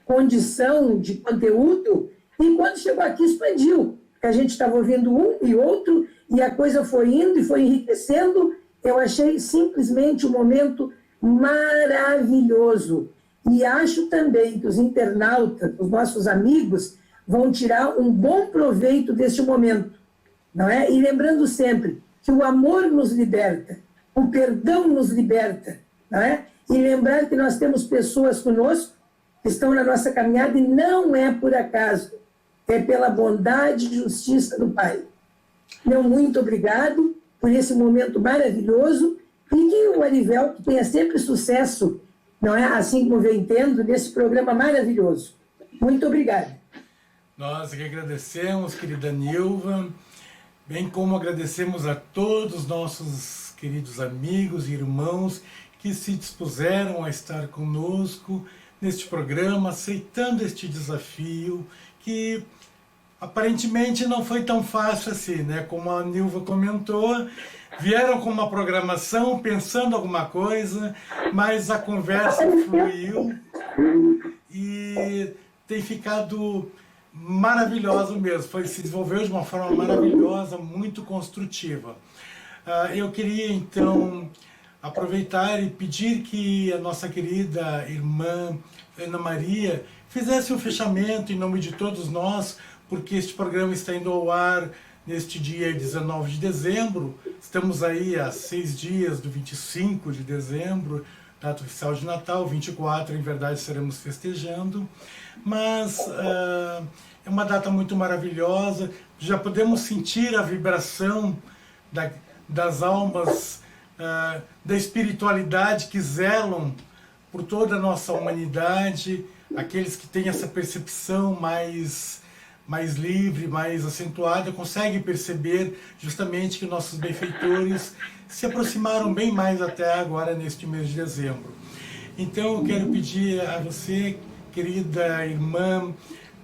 condição de conteúdo e quando chegou aqui expandiu. A gente estava ouvindo um e outro e a coisa foi indo e foi enriquecendo. Eu achei simplesmente um momento maravilhoso. E acho também que os internautas, os nossos amigos, vão tirar um bom proveito deste momento, não é? E lembrando sempre que o amor nos liberta, O perdão nos liberta, não é? E lembrar que nós temos pessoas conosco que estão na nossa caminhada e não é por acaso, é pela bondade e justiça do Pai. Meu muito obrigado por esse momento maravilhoso e que o Arivelto tenha sempre sucesso, não é? Assim como vem tendo nesse programa maravilhoso. Muito obrigada. Nós que agradecemos, querida Nilva, bem como agradecemos a todos os nossos queridos amigos e irmãos que se dispuseram a estar conosco neste programa, aceitando este desafio que aparentemente não foi tão fácil assim, né? Como a Nilva comentou, vieram com uma programação, pensando alguma coisa, mas a conversa fluiu e tem ficado maravilhosa mesmo. Se desenvolveu de uma forma maravilhosa, muito construtiva. Eu queria, então, aproveitar e pedir que a nossa querida irmã Ana Maria fizesse um fechamento em nome de todos nós, porque este programa está indo ao ar neste dia 19 de dezembro. Estamos aí a 6 dias do 25 de dezembro, data oficial de Natal. 24, em verdade, estaremos festejando. Mas é uma data muito maravilhosa. Já podemos sentir a vibração das almas, da espiritualidade que zelam por toda a nossa humanidade, aqueles que têm essa percepção mais livre, mais acentuada, conseguem perceber justamente que nossos benfeitores se aproximaram bem mais até agora neste mês de dezembro. Então eu quero pedir a você, querida irmã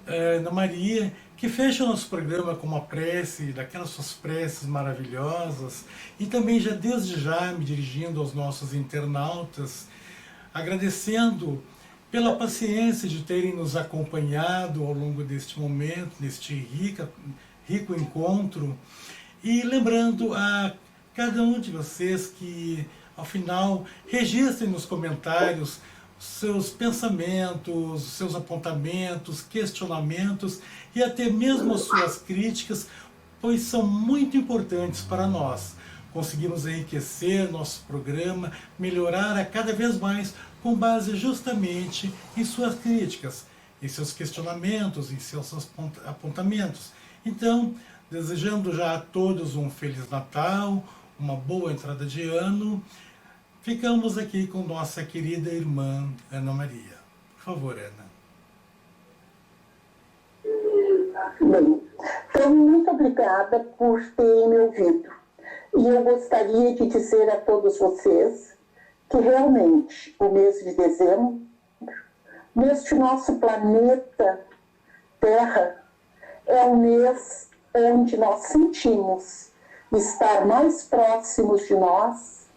Ana Maria, que feche o nosso programa com uma prece, daquelas suas preces maravilhosas, e também já desde já me dirigindo aos nossos internautas, agradecendo pela paciência de terem nos acompanhado ao longo deste momento, neste rico encontro, e lembrando a cada um de vocês que, ao final, registrem nos comentários seus pensamentos, seus apontamentos, questionamentos e até mesmo as suas críticas, pois são muito importantes para nós. Conseguimos enriquecer nosso programa, melhorar a cada vez mais com base justamente em suas críticas, em seus questionamentos, em seus apontamentos. Então, desejando já a todos um Feliz Natal, uma boa entrada de ano, ficamos aqui com nossa querida irmã Ana Maria. Por favor, Ana. Bem, então, muito obrigada por terem me ouvido. E eu gostaria de dizer a todos vocês que realmente o mês de dezembro, neste nosso planeta Terra, é um mês onde nós sentimos estar mais próximos de nós,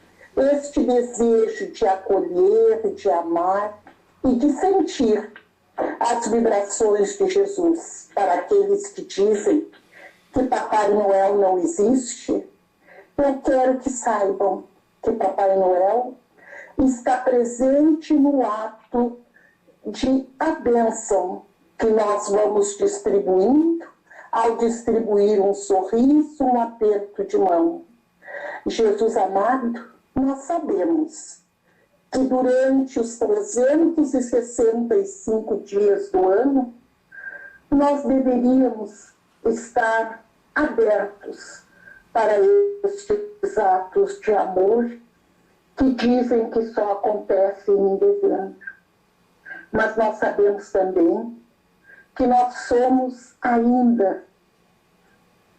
este desejo de acolher, de amar e de sentir as vibrações de Jesus. Para aqueles que dizem que Papai Noel não existe, eu quero que saibam que Papai Noel está presente no ato de a bênção que nós vamos distribuindo ao distribuir um sorriso, um aperto de mão. Jesus amado, nós sabemos que durante os 365 dias do ano, nós deveríamos estar abertos para estes atos de amor que dizem que só acontecem em dezembro. Mas nós sabemos também que nós somos ainda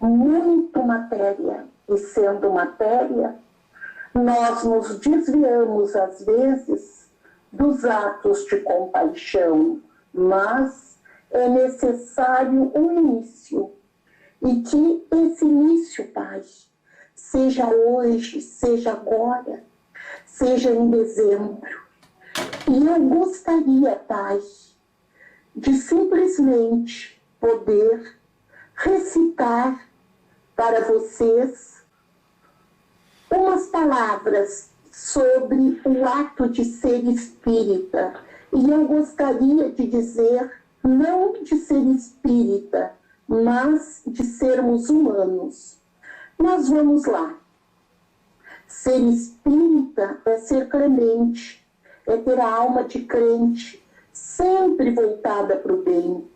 muito matéria, e sendo matéria, nós nos desviamos às vezes dos atos de compaixão, mas é necessário um início. E que esse início, Pai, seja hoje, seja agora, seja em dezembro. E eu gostaria, Pai, de simplesmente poder recitar para vocês umas palavras sobre o ato de ser espírita. E eu gostaria de dizer, não de ser espírita, mas de sermos humanos. Nós vamos lá. Ser espírita é ser clemente, é ter a alma de crente, sempre voltada para o bem,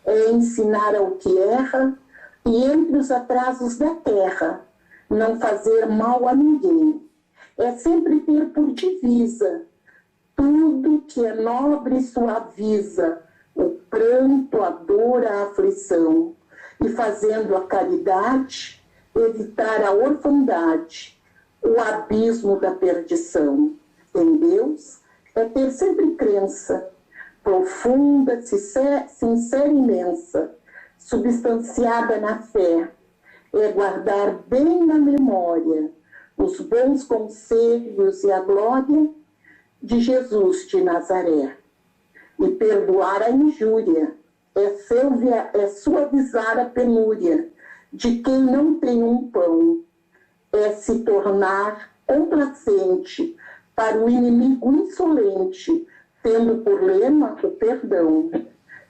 é ensinar ao que erra e entre os atrasos da terra, não fazer mal a ninguém. É sempre ter por divisa tudo que é nobre e suaviza o pranto, a dor, a aflição, e fazendo a caridade, evitar a orfandade, o abismo da perdição. Em Deus é ter sempre crença, profunda, sincera e imensa, substanciada na fé, é guardar bem na memória os bons conselhos e a glória de Jesus de Nazaré. E perdoar a injúria é suavizar a penúria de quem não tem um pão, é se tornar complacente para o inimigo insolente, tendo por lema o perdão.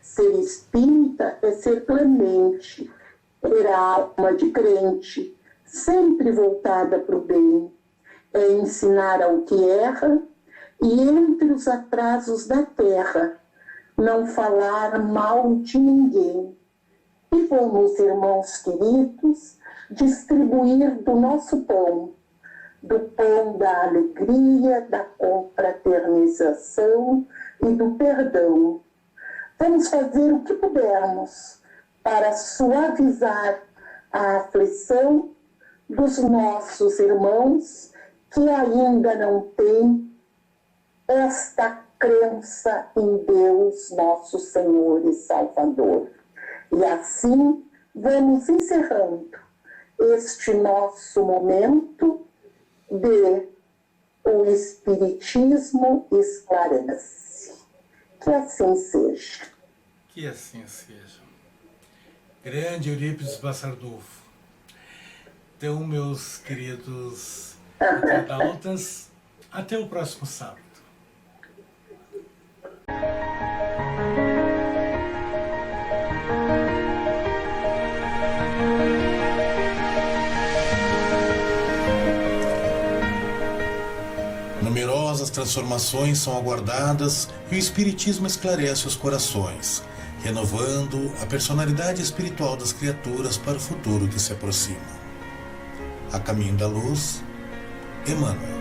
Ser espírita é ser clemente, ter a alma de crente, sempre voltada para o bem, é ensinar ao que erra e entre os atrasos da terra, não falar mal de ninguém. E vamos, irmãos queridos, distribuir do nosso pão, do pão da alegria, da confraternização e do perdão. Vamos fazer o que pudermos para suavizar a aflição dos nossos irmãos que ainda não têm esta crença em Deus, nosso Senhor e Salvador. E assim vamos encerrando este nosso momento de O Espiritismo Esclarece. Que assim seja. Que assim seja. Grande Eurípides Bassardufo. Então, meus queridos internautas, até o próximo sábado. Numerosas transformações são aguardadas e o Espiritismo esclarece os corações, renovando a personalidade espiritual das criaturas para o futuro que se aproxima. A caminho da luz, Emmanuel.